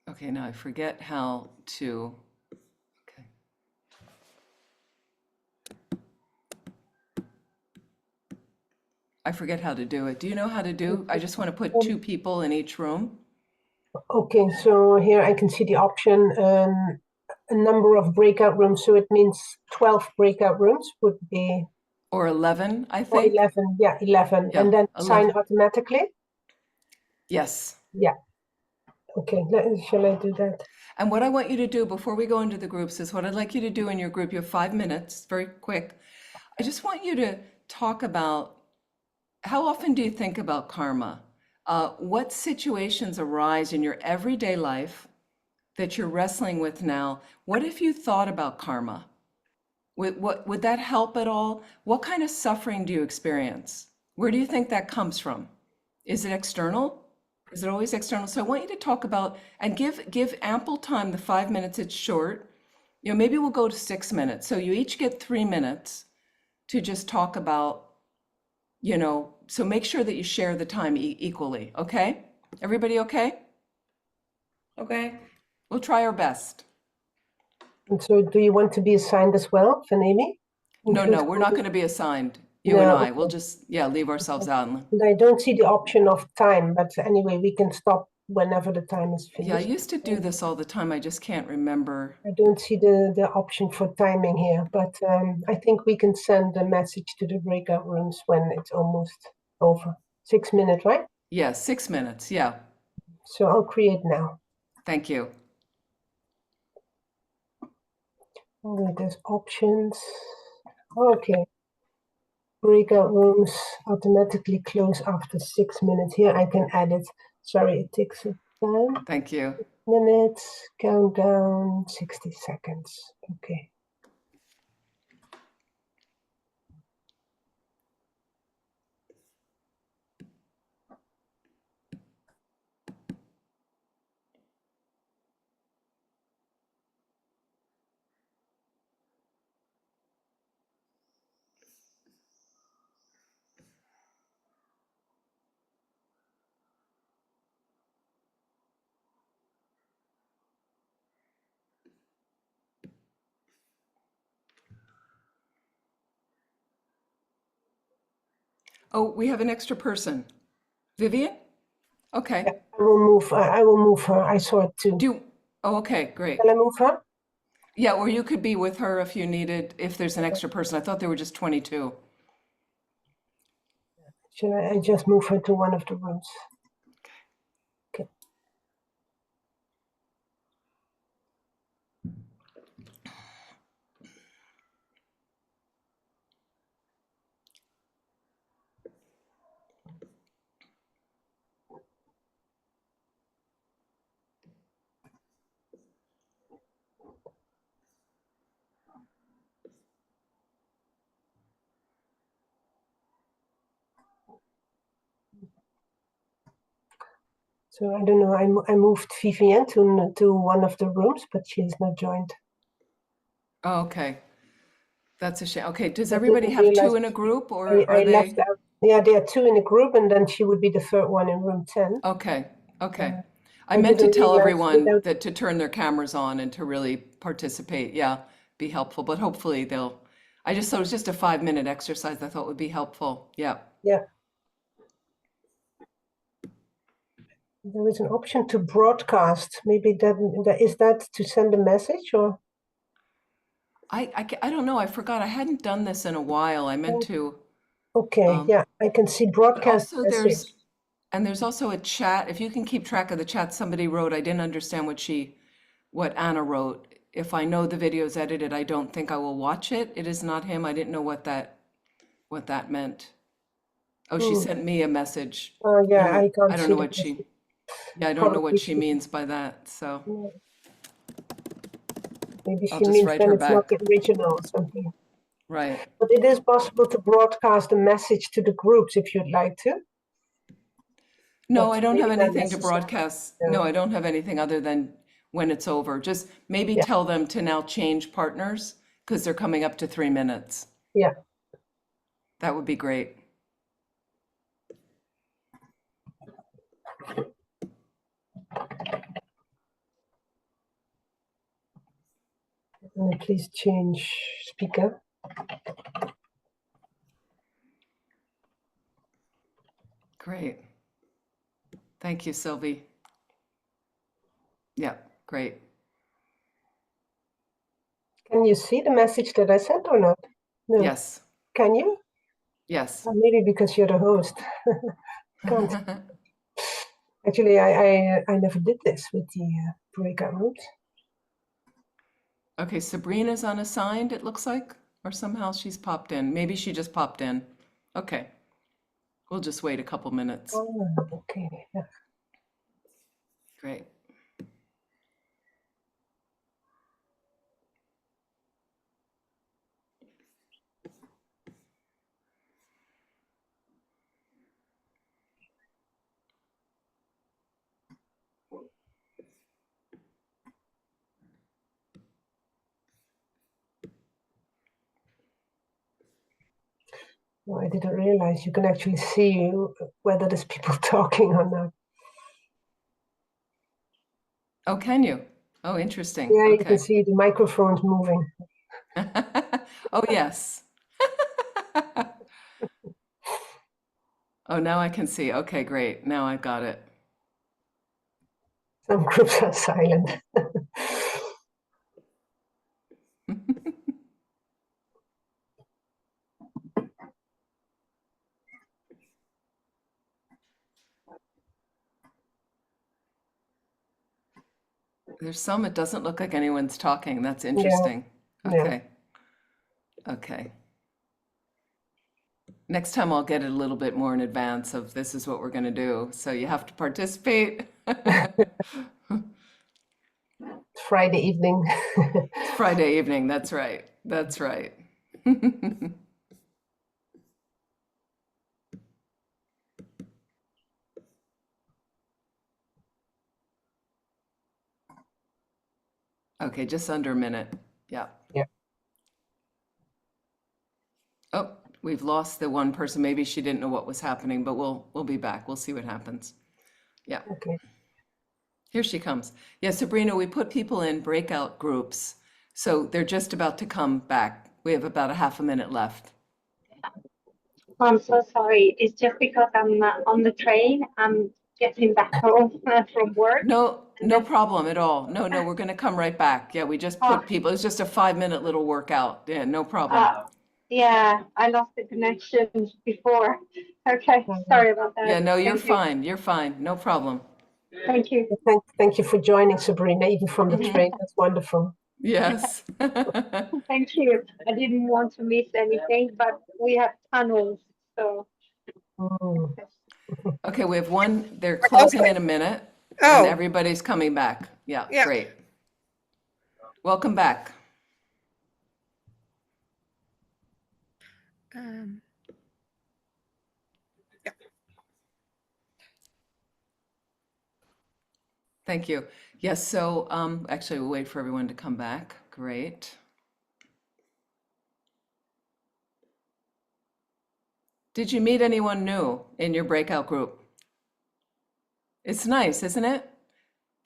Okay, now I forget how to, okay. I forget how to do it. Do you know how to do? I just want to put two people in each room. Okay, so here I can see the option, a number of breakout rooms. So it means 12 breakout rooms would be, Or 11, I or think. 11, yeah, 11. Yeah, And then 11. sign automatically? Yes. Yeah. Okay, shall I do that? And what I want you to do before we go into the groups is what I'd like you to do in your group. You have 5 minutes, very quick. I just want you to talk about how often do you think about karma? What situations arise in your everyday life that you're wrestling with now? What if you thought about karma? Would that help at all? What kind of suffering do you experience? Where do you think that comes from? Is it external? Is it always external? So I want you to talk about and give ample time. The 5 minutes, it's short. You know, maybe we'll go to 6 minutes. So you each get 3 minutes to just talk about, you know, so make sure that you share the time equally, okay? Everybody okay? Okay. We'll try our best. And so do you want to be assigned as well, Van Amy? No, we're not going to be assigned. You No, and I, okay. we'll just, yeah, leave ourselves out. And I don't see the option of time, but anyway, we can stop whenever the time is Yeah, I finished. used to do this all the time. I just can't remember. I don't see the option for timing here, but I think we can send a message to the breakout rooms when it's almost over. 6 minutes, right? Yeah, 6 minutes. Yeah, So I'll create now. thank you. All right, there's options. Okay. Breakout rooms automatically close after 6 minutes. Here I can add it. Sorry, it takes a time. Thank you. Minutes, countdown, 60 seconds. Okay. Oh, we have an extra person. Vivian? Okay. Yeah, I will move. I will move her. I saw it too. Oh, okay, great. Shall I move her? Yeah, or you could be with her if you needed, if there's an extra person. I thought there were just 22. Shall I just move her to one of the rooms? Okay. So I don't know. I moved Vivienne to one of the rooms, but she is not joined. Oh, okay. That's a shame. Okay, does I everybody didn't have two realize in a group or I are left they? out. Yeah, there are two in a group, and then she would be the third one in room 10. Okay, okay. I I meant to didn't tell realize everyone without. that to turn their cameras on and to really participate. Yeah, be helpful, but hopefully they'll, I just thought it was just a 5 minute exercise I thought would be helpful. Yeah. Yeah. There is an option to broadcast. Maybe that is that to send a message or? I don't know. I forgot. I hadn't done this in a while. I meant to. Okay, yeah, I can see But broadcast also message. there's also a chat. If you can keep track of the chat somebody wrote, I didn't understand what she what Anna wrote. If I know the video is edited, I don't think I will watch it. It is not him. I didn't know what that meant. Oh, she Hmm. sent me a message. Yeah, I can't I don't see know the what she, message. yeah, I don't know Probably what she means by that. So yeah, maybe I'll she just means write then her it's not back. the original or something. Right. But it is possible to broadcast a message to the groups if you'd like to. No, But I don't have maybe not anything to necessary. broadcast. Yeah. No, I don't have anything other than when it's over. Just maybe Yeah. tell them to now change partners because they're coming up to 3 minutes. Yeah. That would be great. And please change speaker. Great. Thank you, Sylvie. Yeah, great. Can you see the message that I sent or not? No. Yes, Can you? yes. Maybe because you're the host. Can't. Actually, I never did this with the breakout rooms. Okay, Sabrina's unassigned, it looks like, or somehow she's popped in. Maybe she just popped in. Okay, we'll just wait a couple minutes. Oh, okay. Yeah. Great. Well, I didn't realize you can actually see whether there's people talking or not. Oh, can you? Oh, interesting. Yeah, you can Okay. see the microphones moving. Oh, yes. Oh, now I can see. Okay, great. Now I got it. Some groups are silent. There's some, it doesn't look like anyone's talking. That's Yeah, interesting. yeah. Okay. Okay. Next time I'll get it a little bit more in advance of this is what we're going to do. So you have to participate. It's Friday evening. It's Friday evening. That's right. That's right. Okay, just under a minute. Yeah. Yeah. Oh, we've lost the one person. Maybe she didn't know what was happening, but we'll be back. We'll see what happens. Yeah. Okay. Here she comes. Yeah, Sabrina, we put people in breakout groups. So they're just about to come back. We have about a half a minute left. I'm so sorry. It's just because I'm on the train. I'm getting back home from work. No, no problem at all. No, no, we're going to come right back. Yeah, we just put Oh. people, it's just a 5 minute little workout. Yeah, no problem. Yeah, I lost the connection before. Okay, sorry about that. Yeah, no, you're Thank you. fine. You're fine. No problem. Thank you. Thank you for joining, Sabrina, even from the train. That's wonderful. Yes. Thank you. I didn't want to miss anything, but we have tunnels, so. Mm. Okay, we have one, they're closing in a minute and everybody's coming back. Yeah, Yeah. great. Welcome back. Yeah. Thank you. Yes, so actually we'll wait for everyone to come back. Great. Did you meet anyone new in your breakout group? It's nice, isn't it?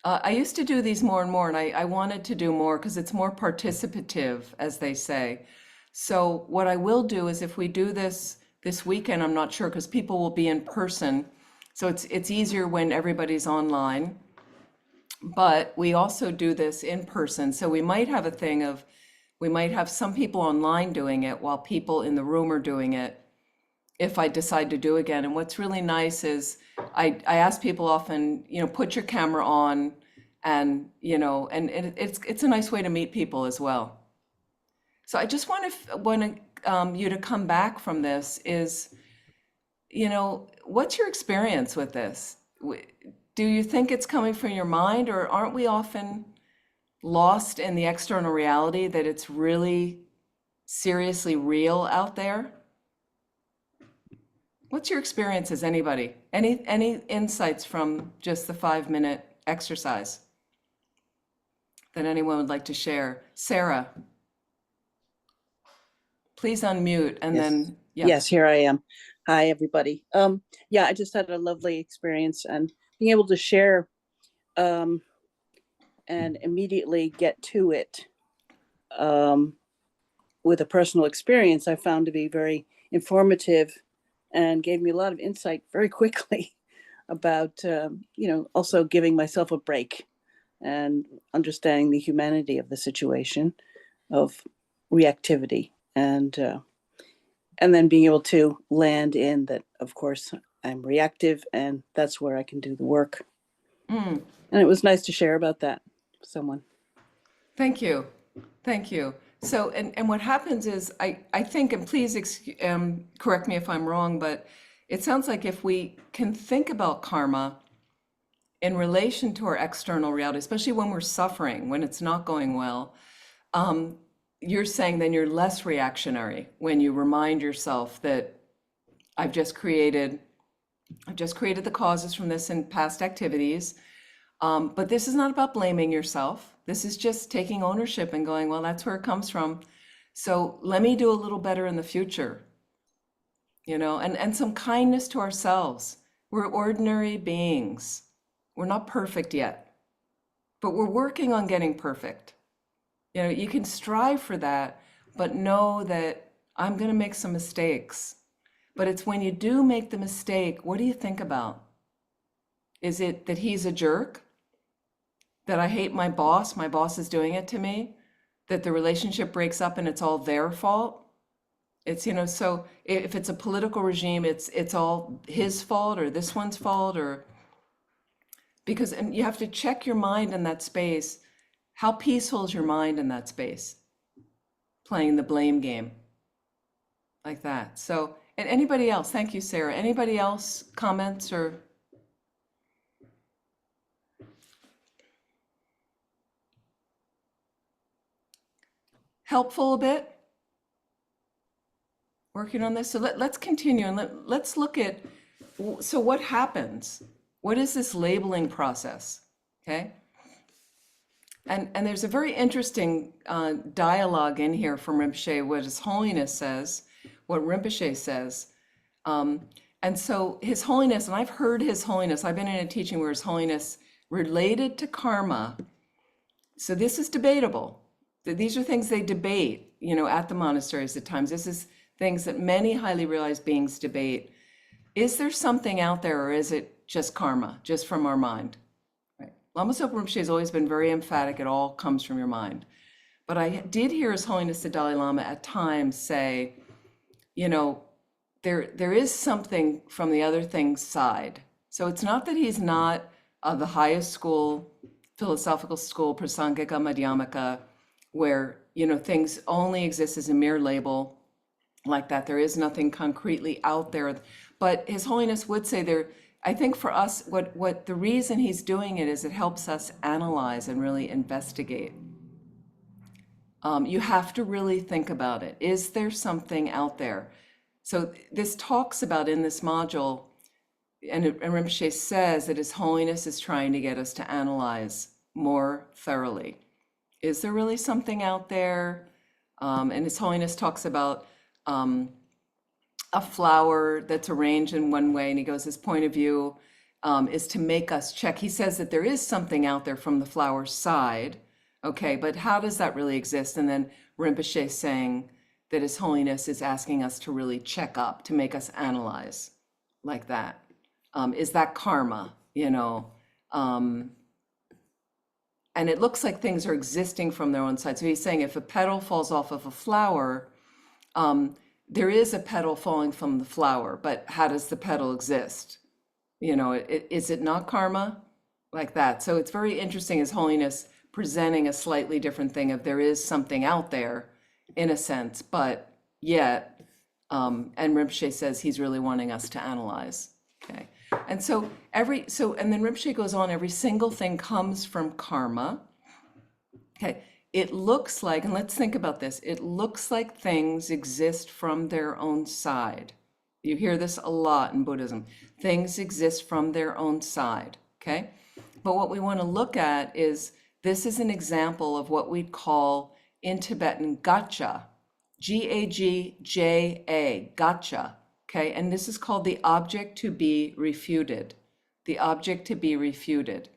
I used to do these more and more, and I wanted to do more because it's more participative, as they say. So what I will do is if we do this weekend, I'm not sure because people will be in person. So it's easier when everybody's online. But we also do this in person. So we might have a thing of, we might have some people online doing it while people in the room are doing it if I decide to do again. And what's really nice is I ask people often, put your camera on And, you know, and it's a nice way to meet people as well. So I just want you to come back from this is, you know, what's your experience with this? Do you think it's coming from your mind, or aren't we often lost in the external reality that it's really seriously real out there? What's your experience as anybody? Any insights from just the 5-minute exercise that anyone would like to share? Sarah, please unmute and Yes. then, yeah. Yes, here I am. Hi, everybody. Yeah, I just had a lovely experience, and being able to share and immediately get to it with a personal experience, I found to be very informative and gave me a lot of insight very quickly about, you know, also giving myself a break and understanding the humanity of the situation of reactivity, and then being able to land in that, of course, I'm reactive, and that's where I can do the work. Mm, And it was nice to share about that with someone. thank you. Thank you. So, and what happens is, I think, and please correct me if I'm wrong, but it sounds like if we can think about karma in relation to our external reality, especially when we're suffering, when it's not going well, you're saying then you're less reactionary when you remind yourself that I've just created the causes from this in past activities. But this is not about blaming yourself. This is just taking ownership and going, well, that's where it comes from. So let me do a little better in the future, you know, and some kindness to ourselves. We're ordinary beings. We're not perfect yet, but we're working on getting perfect. You know, you can strive for that, but know that I'm going to make some mistakes. But it's when you do make the mistake, what do you think about? Is it that he's a jerk? That I hate my boss is doing it to me? That the relationship breaks up and it's all their fault? It's, you know, so if it's a political regime, it's all his fault or this one's fault, or because, and you have to check your mind in that space. How peaceful is your mind in that space? Playing the blame game like that. So, and anybody else? Thank you, Sarah. Anybody else comments or? Helpful a bit? Working on this? So let's continue and let's look at, so what happens? What is this labeling process? Okay. And there's a very interesting dialogue in here from Rinpoche, what His Holiness says, what Rinpoche says. And so His Holiness, and I've heard His Holiness, I've been in a teaching where His Holiness related to karma. So this is debatable. These are things they debate, you know, at the monasteries at times. This is things that many highly realized beings debate. Is there something out there, or is it just karma, just from our mind? Right. Lama Zopa Rinpoche has always been very emphatic, it all comes from your mind. But I did hear His Holiness the Dalai Lama at times say, you know, there is something from the other thing's side. So it's not that he's not of the highest school, philosophical school, Prasangika, Madhyamaka, where, you know, things only exist as a mere label like that. There is nothing concretely out there. But His Holiness would say there, I think for us, what the reason he's doing it is it helps us analyze and really investigate. You have to really think about it. Is there something out there? So this talks about in this module, and Rinpoche says that His Holiness is trying to get us to analyze more thoroughly. Is there really something out there? And His Holiness talks about a flower that's arranged in one way, and he goes, his point of view is to make us check. He says that there is something out there from the flower's side, okay, but how does that really exist? And then Rinpoche saying that His Holiness is asking us to really check up, to make us analyze like that. Is that karma, you know? And it looks like things are existing from their own side. So he's saying if a petal falls off of a flower, there is a petal falling from the flower, but how does the petal exist? You know, is it not karma? like that. So it's very interesting, His Holiness presenting a slightly different thing of there is something out there in a sense, but yet, and Rinpoche says he's really wanting us to analyze. Okay. And so and then Rinpoche goes on, every single thing comes from karma. Okay. It looks like, and let's think about this, it looks like things exist from their own side. You hear this a lot in Buddhism. Things exist from their own side. Okay. But what we want to look at is, this is an example of what we'd call in Tibetan gaccha, G-A-G-J-A, gotcha, okay? And this is called the object to be refuted. The object to be refuted,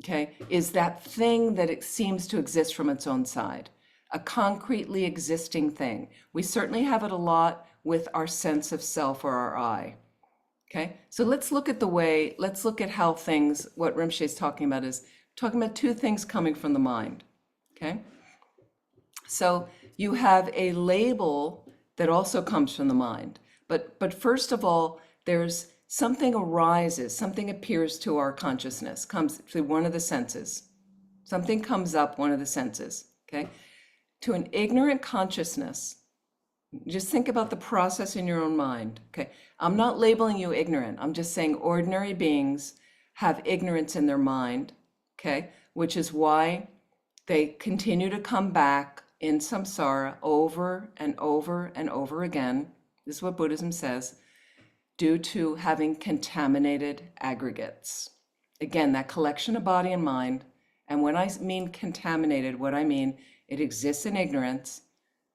okay, is that thing that it seems to exist from its own side, a concretely existing thing. We certainly have it a lot with our sense of self or our I, okay? So let's look at how things, what Rinpoche is talking about is, talking about two things coming from the mind, okay? So you have a label that also comes from the mind. But first of all, there's something arises, something appears to our consciousness, comes through one of the senses. Something comes up, one of the senses, okay? To an ignorant consciousness, just think about the process in your own mind, okay? I'm not labeling you ignorant. I'm just saying ordinary beings have ignorance in their mind, okay? Which is why they continue to come back in samsara over and over and over again. This is what Buddhism says, due to having contaminated aggregates. Again, that collection of body and mind. And when I mean contaminated, what I mean, it exists in ignorance.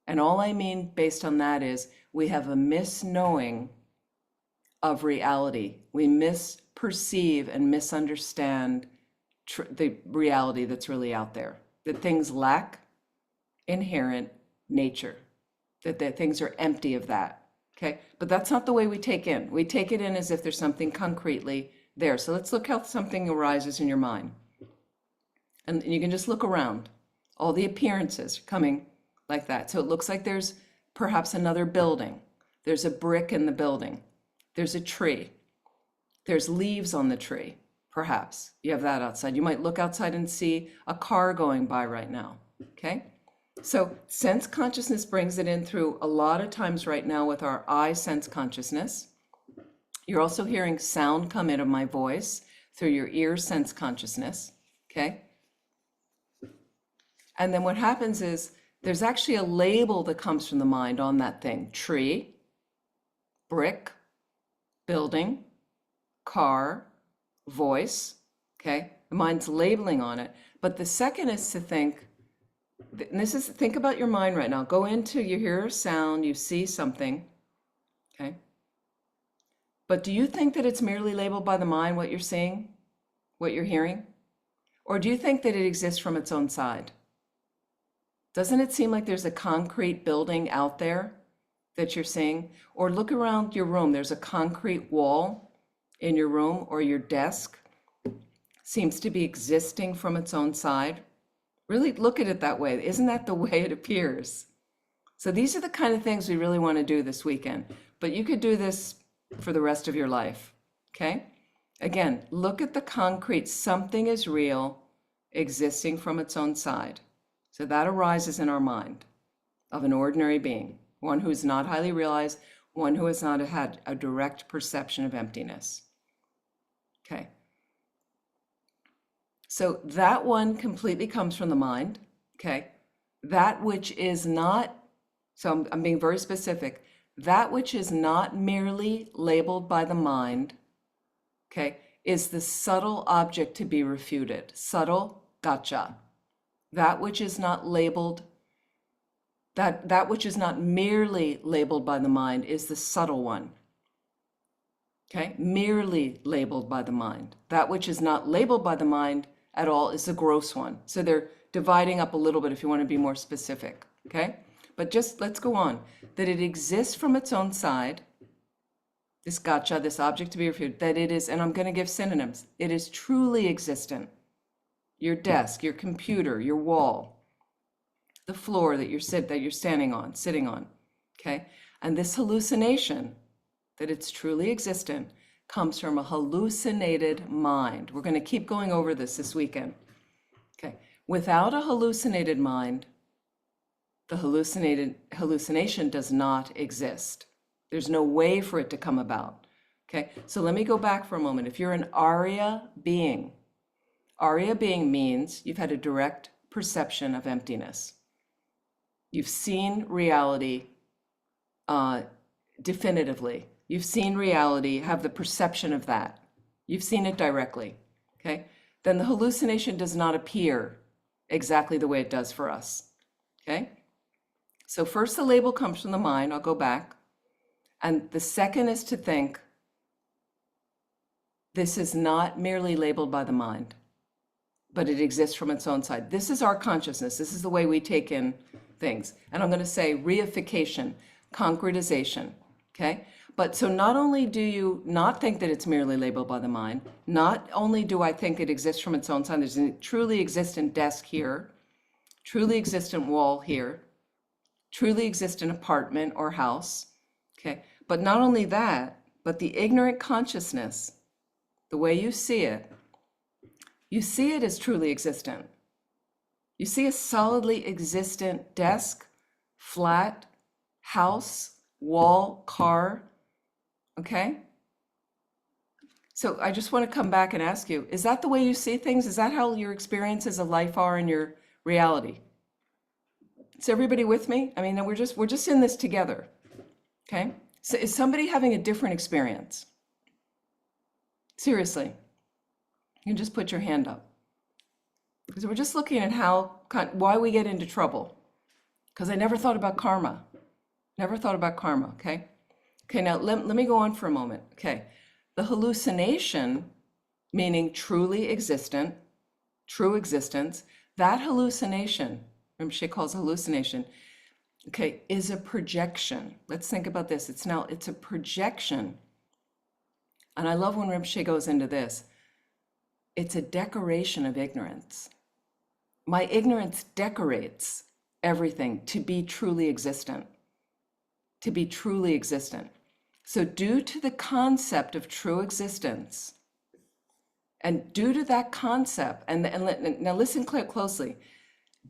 And all I mean based on that is we have a misknowing of reality. We misperceive and misunderstand the reality that's really out there, that things lack inherent nature, that things are empty of that, okay? But that's not the way we take in. We take it in as if there's something concretely there. So let's look how something arises in your mind. And you can just look around. All the appearances coming like that. So it looks like there's perhaps another building. There's a brick in the building. There's a tree. There's leaves on the tree. Perhaps you have that outside. You might look outside and see a car going by right now, okay? So sense consciousness brings it in through a lot of times right now with our eye sense consciousness. You're also hearing sound come into my voice through your ear sense consciousness, okay? And then what happens is there's actually a label that comes from the mind on that thing. Tree, brick, building, car, voice, okay? The mind's labeling on it. But the second is to think, and this is, think about your mind right now. Go into, you hear a sound, you see something, okay? But do you think that it's merely labeled by the mind, what you're seeing, what you're hearing? Or do you think that it exists from its own side? Doesn't it seem like there's a concrete building out there that you're seeing? Or look around your room, there's a concrete wall in your room, or your desk seems to be existing from its own side. Really look at it that way. Isn't that the way it appears? So these are the kind of things we really want to do this weekend, but you could do this for the rest of your life, okay? Again, look at the concrete. Something is real, existing from its own side. So that arises in our mind of an ordinary being, one who is not highly realized, one who has not had a direct perception of emptiness. Okay. So that one completely comes from the mind, okay? That which is not, so I'm being very specific, that which is not merely labeled by the mind, okay, is the subtle object to be refuted. Subtle, gotcha. That which is not labeled, that which is not merely labeled by the mind is the subtle one. Okay, merely labeled by the mind. That which is not labeled by the mind at all is the gross one. So they're dividing up a little bit if you want to be more specific, okay? But just let's go on. That it exists from its own side, this gotcha, this object to be refuted, that it is, and I'm going to give synonyms, it is truly existent. Your desk, your computer, your wall, the floor that you're sitting on, okay? And this hallucination, that it's truly existent, comes from a hallucinated mind. We're going to keep going over this weekend. Okay. Without a hallucinated mind, the hallucination does not exist. There's no way for it to come about. Okay. So let me go back for a moment. If you're an Arya being means you've had a direct perception of emptiness. You've seen reality definitively. You've seen reality, have the perception of that. You've seen it directly, okay? Then the hallucination does not appear exactly the way it does for us, okay? So first the label comes from the mind, I'll go back. And the second is to think, this is not merely labeled by the mind, but it exists from its own side. This is our consciousness. This is the way we take in things. And I'm going to say reification, concretization, okay? But so not only do you not think that it's merely labeled by the mind, not only do I think it exists from its own side, there's a truly existent desk here, truly existent wall here, truly existent apartment or house, okay? But not only that, but the ignorant consciousness, the way you see it as truly existent. You see a solidly existent desk, flat, house, wall, car, okay? So I just want to come back and ask you, is that the way you see things? Is that how your experiences of life are in your reality? Is everybody with me? I mean, we're just in this together, okay? So is somebody having a different experience? Seriously, you can just put your hand up. Because we're just looking at why we get into trouble. Because I never thought about karma. Never thought about karma, okay? Okay, now let me go on for a moment, okay? The hallucination, meaning truly existent, true existence, that hallucination, remember she calls hallucination, okay, is a projection. Let's think about this. It's a projection. And I love when Rinpoche goes into this. It's a decoration of ignorance. My ignorance decorates everything to be truly existent. To be truly existent. So due to the concept of true existence, and due to that concept, and now listen closely,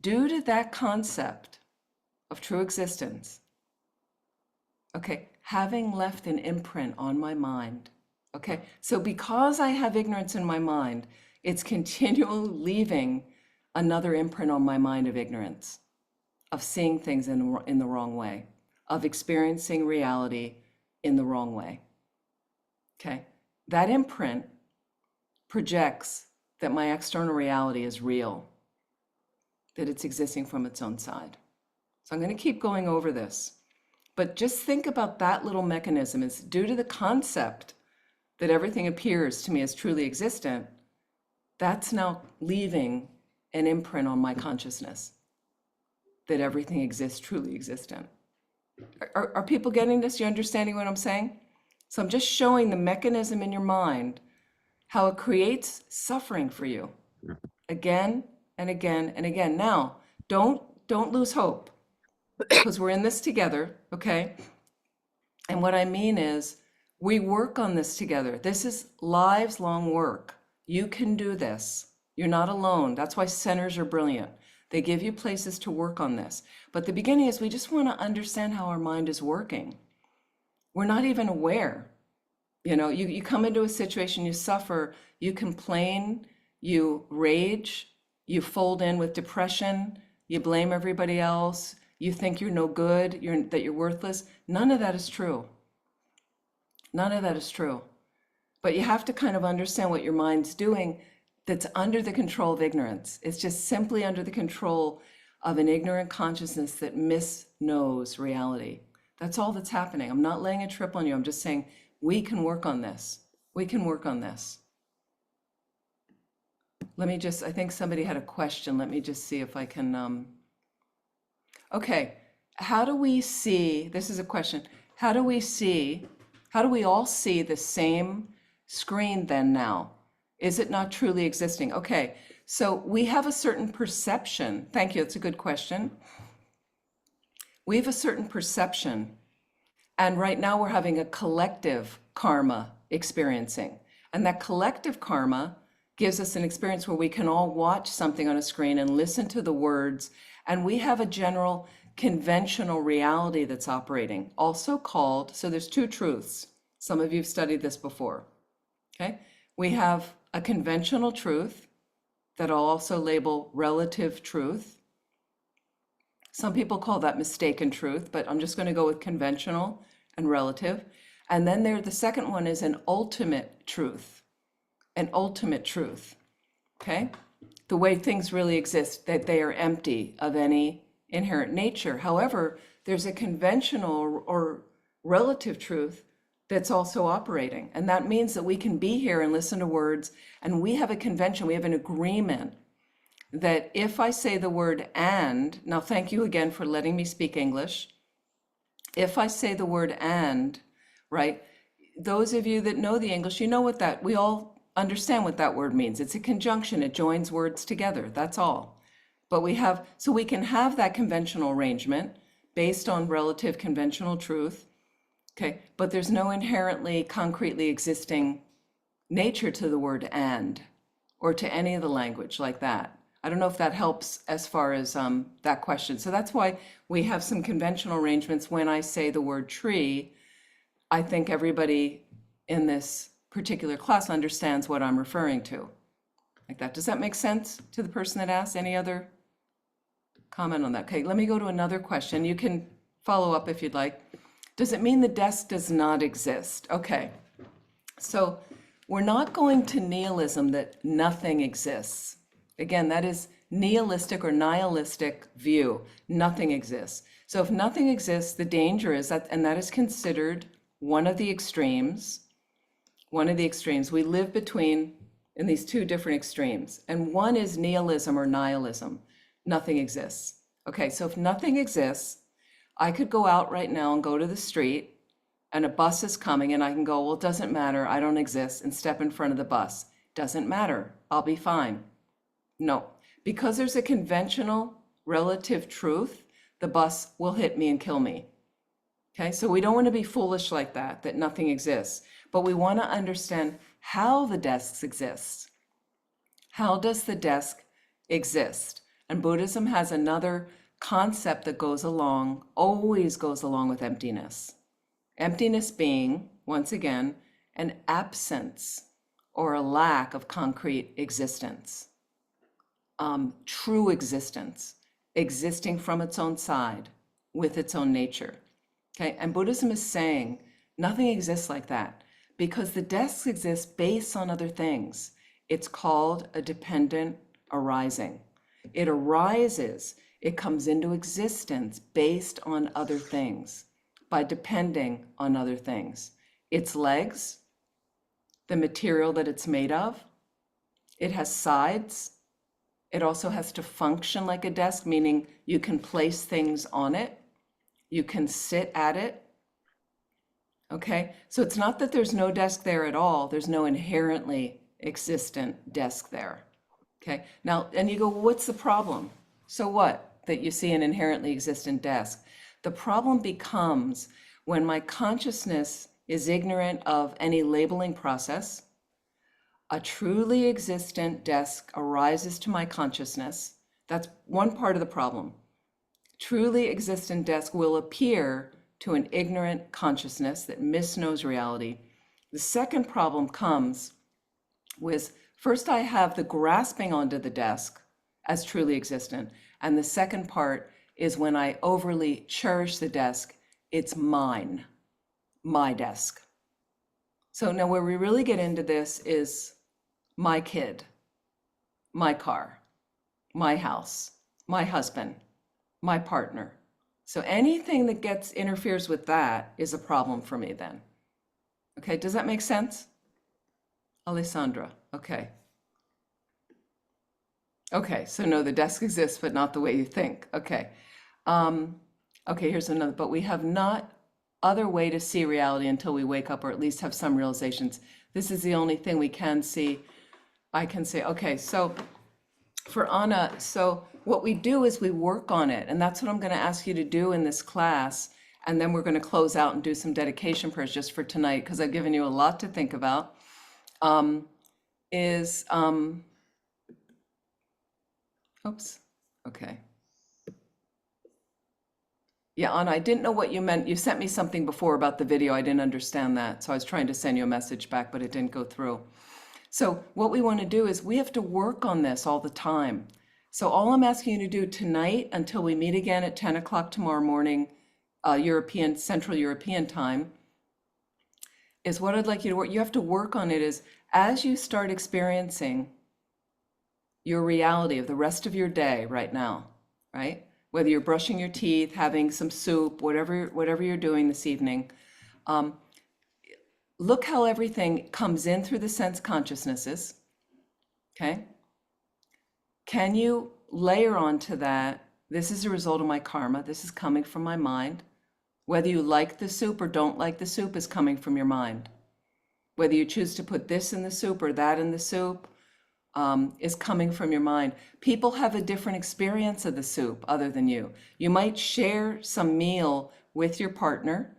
due to that concept of true existence, okay, having left an imprint on my mind, okay, so because I have ignorance in my mind, it's continually leaving another imprint on my mind of ignorance, of seeing things in the wrong way, of experiencing reality in the wrong way. Okay, that imprint projects that my external reality is real, that it's existing from its own side. So I'm going to keep going over this, but just think about that little mechanism. It's due to the concept that everything appears to me as truly existent, that's now leaving an imprint on my consciousness, that everything exists truly existent. Are people getting this? You understanding what I'm saying? So I'm just showing the mechanism in your mind, how it creates suffering for you again and again and again. Now, don't lose hope, because we're in this together, okay? And what I mean is, we work on this together. This is lives long work. You can do this. You're not alone. That's why centers are brilliant. They give you places to work on this. But the beginning is we just want to understand how our mind is working. We're not even aware. You know, you come into a situation, you suffer, you complain, you rage, you fold in with depression, you blame everybody else, you think you're no good, that you're worthless. None of that is true. None of that is true. But you have to kind of understand what your mind's doing that's under the control of ignorance. It's just simply under the control of an ignorant consciousness that misknows reality. That's all that's happening. I'm not laying a trip on you. I'm just saying we can work on this. We can work on this. I think somebody had a question. Let me just see if I can, okay. How do we see, this is a question, how do we all see the same screen then now? Is it not truly existing? Okay, so we have a certain perception. Thank you, it's a good question. We have a certain perception, and right now we're having a collective karma experiencing. And that collective karma gives us an experience where we can all watch something on a screen and listen to the words, and we have a general conventional reality that's operating, also called, so there's two truths. Some of you have studied this before, okay? We have a conventional truth that I'll also label relative truth. Some people call that mistaken truth, but I'm just going to go with conventional and relative. And then the second one is an ultimate truth, okay? The way things really exist, that they are empty of any inherent nature. However, there's a conventional or relative truth that's also operating. And that means that we can be here and listen to words, and we have a convention, we have an agreement that if I say the word and, now thank you again for letting me speak English. If I say the word and, right, those of you that know the English, you know what that, we all understand what that word means. It's a conjunction, it joins words together, that's all. But so we can have that conventional arrangement based on relative conventional truth, okay, but there's no inherently concretely existing nature to the word and, or to any of the language like that. I don't know if that helps as far as that question. So that's why we have some conventional arrangements. When I say the word tree, I think everybody in this particular class understands what I'm referring to. Like that. Does that make sense to the person that asked? Any other comment on that? Okay, let me go to another question. You can follow up if you'd like. Does it mean the desk does not exist? Okay, so we're not going to nihilism that nothing exists. Again, that is nihilistic or nihilistic view. Nothing exists. So if nothing exists, the danger is that, and that is considered one of the extremes. One of the extremes. We live between in these two different extremes. And one is nihilism or nihilism. Nothing exists. Okay, so if nothing exists, I could go out right now and go to the street and a bus is coming and I can go, well, it doesn't matter, I don't exist, and step in front of the bus. Doesn't matter, I'll be fine. No, because there's a conventional relative truth, the bus will hit me and kill me. Okay, so we don't want to be foolish like that, that nothing exists, but we want to understand how the desks exist. How does the desk exist? And Buddhism has another concept that goes along, always goes along with emptiness. Emptiness being, once again, an absence or a lack of concrete existence. True existence, existing from its own side, with its own nature. Okay, and Buddhism is saying nothing exists like that because the desks exist based on other things. It's called a dependent arising. It arises, it comes into existence based on other things, by depending on other things. Its legs, the material that it's made of, it has sides. It also has to function like a desk, meaning you can place things on it. You can sit at it. Okay, so it's not that there's no desk there at all. There's no inherently existent desk there. Okay, now, and you go, well, what's the problem? So what that you see an inherently existent desk? The problem becomes when my consciousness is ignorant of any labeling process. A truly existent desk arises to my consciousness. That's one part of the problem. Truly existent desk will appear to an ignorant consciousness that misknows reality. The second problem comes with, first I have the grasping onto the desk as truly existent. And the second part is when I overly cherish the desk, it's mine, my desk. So now where we really get into this is my kid, my car, my house, my husband, my partner. So anything that interferes with that is a problem for me then. Okay, does that make sense? Alessandra, okay. Okay, so no, the desk exists, but not the way you think. Okay. Okay, here's another, but we have not other way to see reality until we wake up or at least have some realizations. This is the only thing we can see. I can say, okay, so for Anna, so what we do is we work on it, and that's what I'm going to ask you to do in this class and then we're going to close out and do some dedication prayers just for tonight, because I've given you a lot to think about, oops, okay. Yeah, Anna, I didn't know what you meant. You sent me something before about the video. I didn't understand that. So I was trying to send you a message back, but it didn't go through. So what we want to do is we have to work on this all the time. So all I'm asking you to do tonight until we meet again at 10 o'clock tomorrow morning, Central European time, is what I'd like you to work. You have to work on it is as you start experiencing your reality of the rest of your day right now, right? Whether you're brushing your teeth, having some soup, whatever you're doing this evening, look how everything comes in through the sense consciousnesses, okay? Can you layer onto that, this is a result of my karma, this is coming from my mind. Whether you like the soup or don't like the soup is coming from your mind. Whether you choose to put this in the soup or that in the soup, is coming from your mind. People have a different experience of the soup other than you. You might share some meal with your partner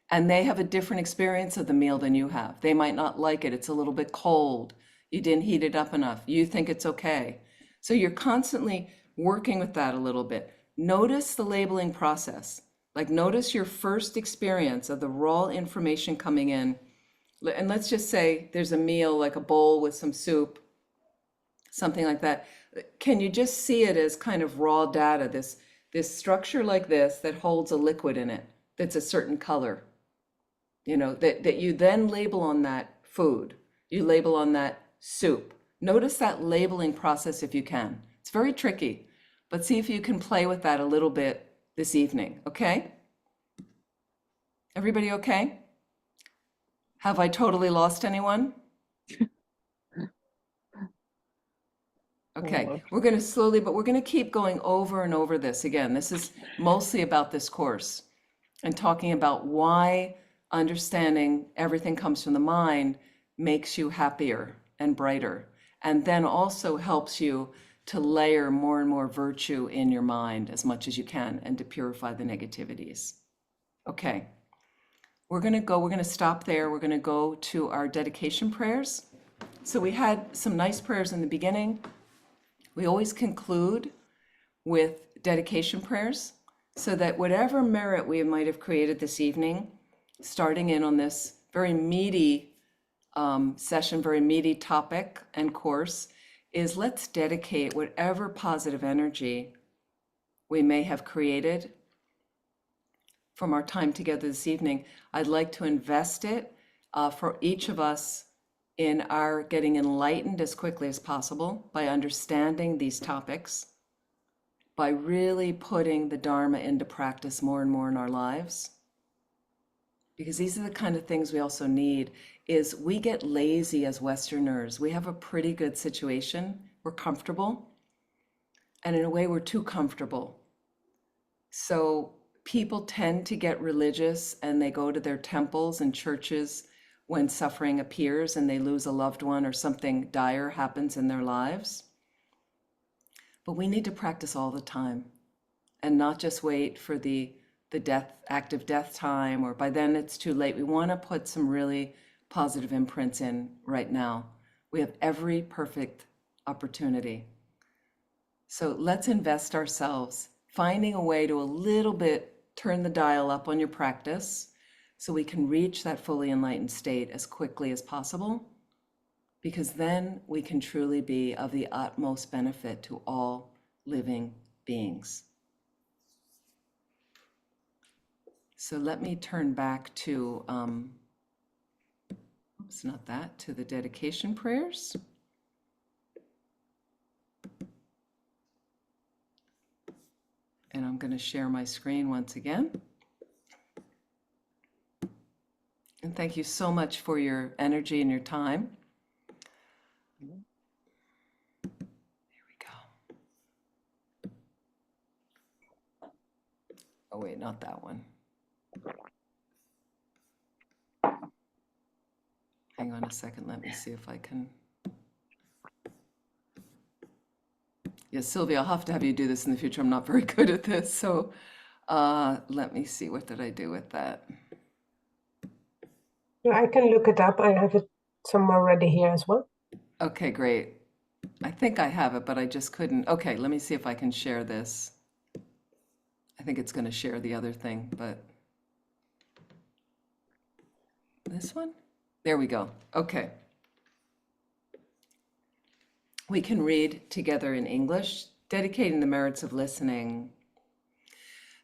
and they have a different experience of the meal than you have. They might not like it. It's a little bit cold. You didn't heat it up enough. You think it's okay. So you're constantly working with that a little bit. Notice the labeling process. Like notice your first experience of the raw information coming in. And let's just say there's a meal, like a bowl with some soup, something like that. Can you just see it as kind of raw data, this structure like this that holds a liquid in it, that's a certain color, that you then label on that food, you label on that soup. Notice that labeling process if you can. It's very tricky, but see if you can play with that a little bit this evening, okay? Everybody okay? Have I totally lost anyone? Okay, we're going to slowly, but we're going to keep going over and over this again. This is mostly about this course and talking about why understanding everything comes from the mind makes you happier and brighter, and then also helps you to layer more and more virtue in your mind as much as you can and to purify the negativities. Okay. We're going to stop there. We're going to go to our dedication prayers. So we had some nice prayers in the beginning. We always conclude with dedication prayers so that whatever merit we might have created this evening, starting in on this very meaty session, very meaty topic and course, is let's dedicate whatever positive energy we may have created from our time together this evening. I'd like to invest it for each of us in our getting enlightened as quickly as possible by understanding these topics, by really putting the Dharma into practice more and more in our lives. Because these are the kind of things we also need, is we get lazy as Westerners. We have a pretty good situation. We're comfortable. And in a way, we're too comfortable. So people tend to get religious and they go to their temples and churches when suffering appears and they lose a loved one or something dire happens in their lives. But we need to practice all the time and not just wait for the active death time, or by then it's too late. We want to put some really positive imprints in right now. We have every perfect opportunity. So let's invest ourselves, finding a way to a little bit turn the dial up on your practice so we can reach that fully enlightened state as quickly as possible, because then we can truly be of the utmost benefit to all living beings. So let me turn back to, to the dedication prayers. And I'm going to share my screen once again. And thank you so much for your energy and your time. Here we go. Oh wait, not that one. Hang on a second, let me see if I can. Yes, Sylvia, I'll have to have you do this in the future. I'm not very good at this. So Let me see, what did I do with that? Yeah, I can look it up. I have it somewhere ready here as well. Okay, great. I think I have it, but I just couldn't. Okay, let me see if I can share this. I think it's going to share the other thing, but this one? There we go. Okay. We can read together in English, dedicating the merits of listening.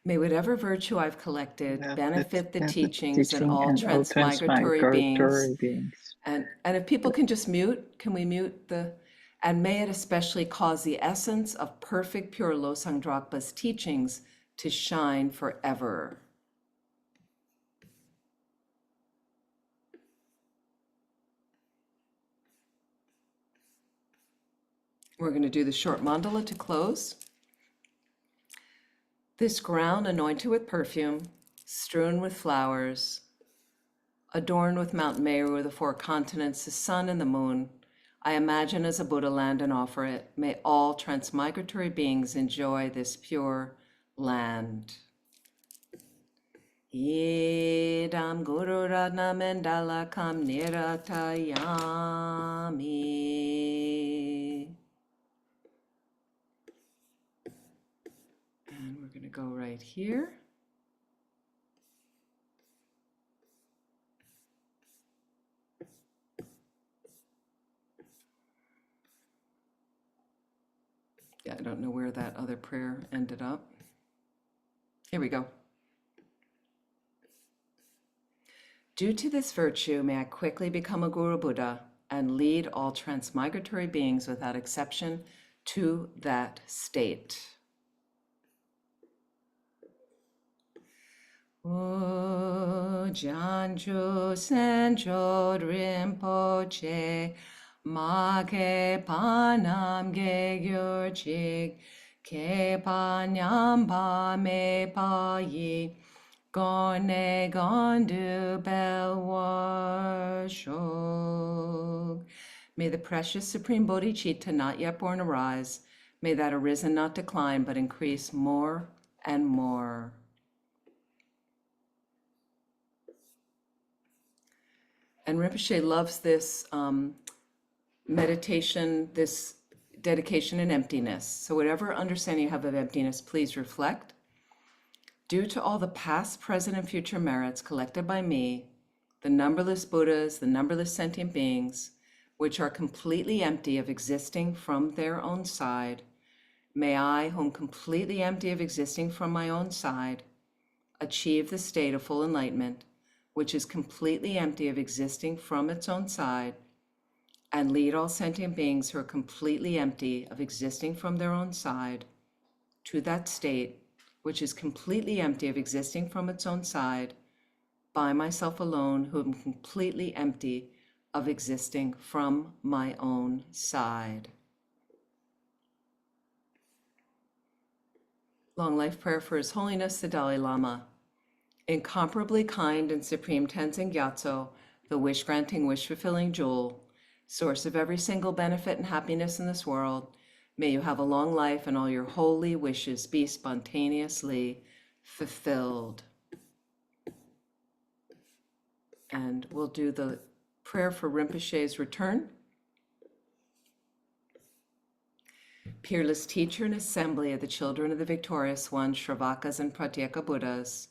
May whatever virtue I've collected benefit the teachings and all transmigratory beings. And if people can just mute, can we mute the, and may it especially cause the essence of perfect pure Losang Drakpa's teachings to shine forever. We're going to do the short mandala to close. This ground anointed with perfume, strewn with flowers, adorned with Mount Meru, the four continents, the sun and the moon, I imagine as a Buddha land and offer it. May all transmigratory beings enjoy this pure land. Idam Guru Ratna Mandala Kam Niratayami. And we're going to go right here. Yeah, I don't know where that other prayer ended up. Here we go. Due to this virtue, may I quickly become a Guru Buddha and lead all transmigratory beings without exception to that state. Janju Senjo Rinpoche Make Panam Ge Gyurchik Ke Panyamba Me Pa Yi Gone Gondu Belwar Shog. May the precious Supreme Bodhicitta not yet born arise. May that arisen not decline, but increase more and more. And Rinpoche loves this meditation, this dedication in emptiness. So whatever understanding you have of emptiness, please reflect. Due to all the past, present, and future merits collected by me, the numberless Buddhas, the numberless sentient beings, which are completely empty of existing from their own side, may I, whom completely empty of existing from my own side, achieve the state of full enlightenment, which is completely empty of existing from its own side, and lead all sentient beings who are completely empty of existing from their own side to that state, which is completely empty of existing from its own side, by myself alone, who am completely empty of existing from my own side. Long life prayer for His Holiness the Dalai Lama. Incomparably kind and supreme Tenzin Gyatso, the wish-granting, wish-fulfilling jewel, source of every single benefit and happiness in this world, may you have a long life and all your holy wishes be spontaneously fulfilled. And we'll do the prayer for Rinpoche's return. Peerless teacher and assembly of the children of the victorious ones, Shravakas and Pratyeka Buddhas,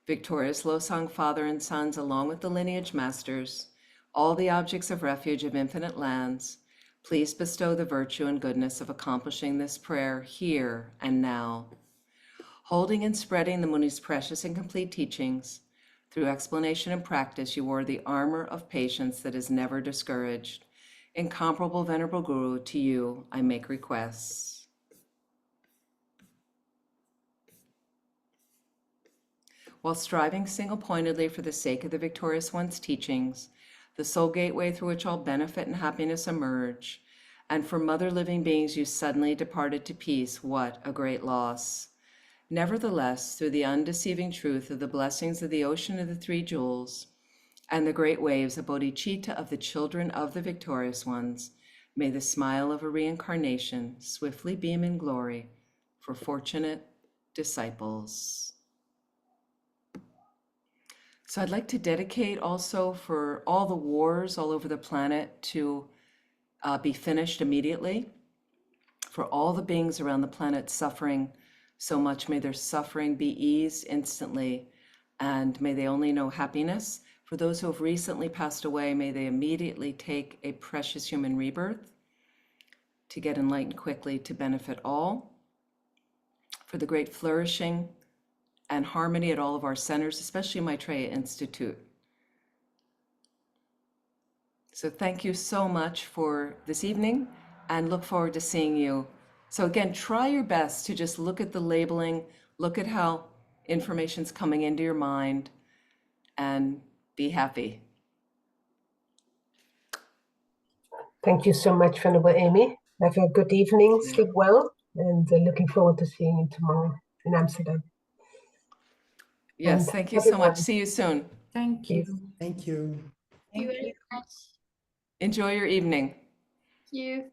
victorious Losang father and sons, along with the lineage masters, all the objects of refuge of infinite lands, please bestow the virtue and goodness of accomplishing this prayer here and now. Holding and spreading the Muni's precious and complete teachings, through explanation and practice, you wore the armor of patience that is never discouraged. Incomparable Venerable Guru, to you I make requests. While striving single-pointedly for the sake of the victorious one's teachings, the sole gateway through which all benefit and happiness emerge, and for mother living beings you suddenly departed to peace, what a great loss. Nevertheless, through the undeceiving truth of the blessings of the ocean of the three jewels, and the great waves of bodhicitta of the children of the victorious ones, may the smile of a reincarnation swiftly beam in glory for fortunate disciples. So I'd like to dedicate also for all the wars all over the planet to be finished immediately. For all the beings around the planet suffering so much, may their suffering be eased instantly, and may they only know happiness. For those who have recently passed away, may they immediately take a precious human rebirth to get enlightened quickly to benefit all. For the great flourishing and harmony at all of our centers, especially Maitreya Institute. So thank you so much for this evening and look forward to seeing you. So again, try your best to just look at the labeling, look at how information's coming into your mind, and be happy. Thank you so much, Venerable Amy. Have a good evening, sleep well, and looking forward to seeing you tomorrow in Amsterdam. Yes, And thank you so much. everyone, See you soon. Thank please. you. Thank you. Thank you very much. Enjoy your evening. Thank you.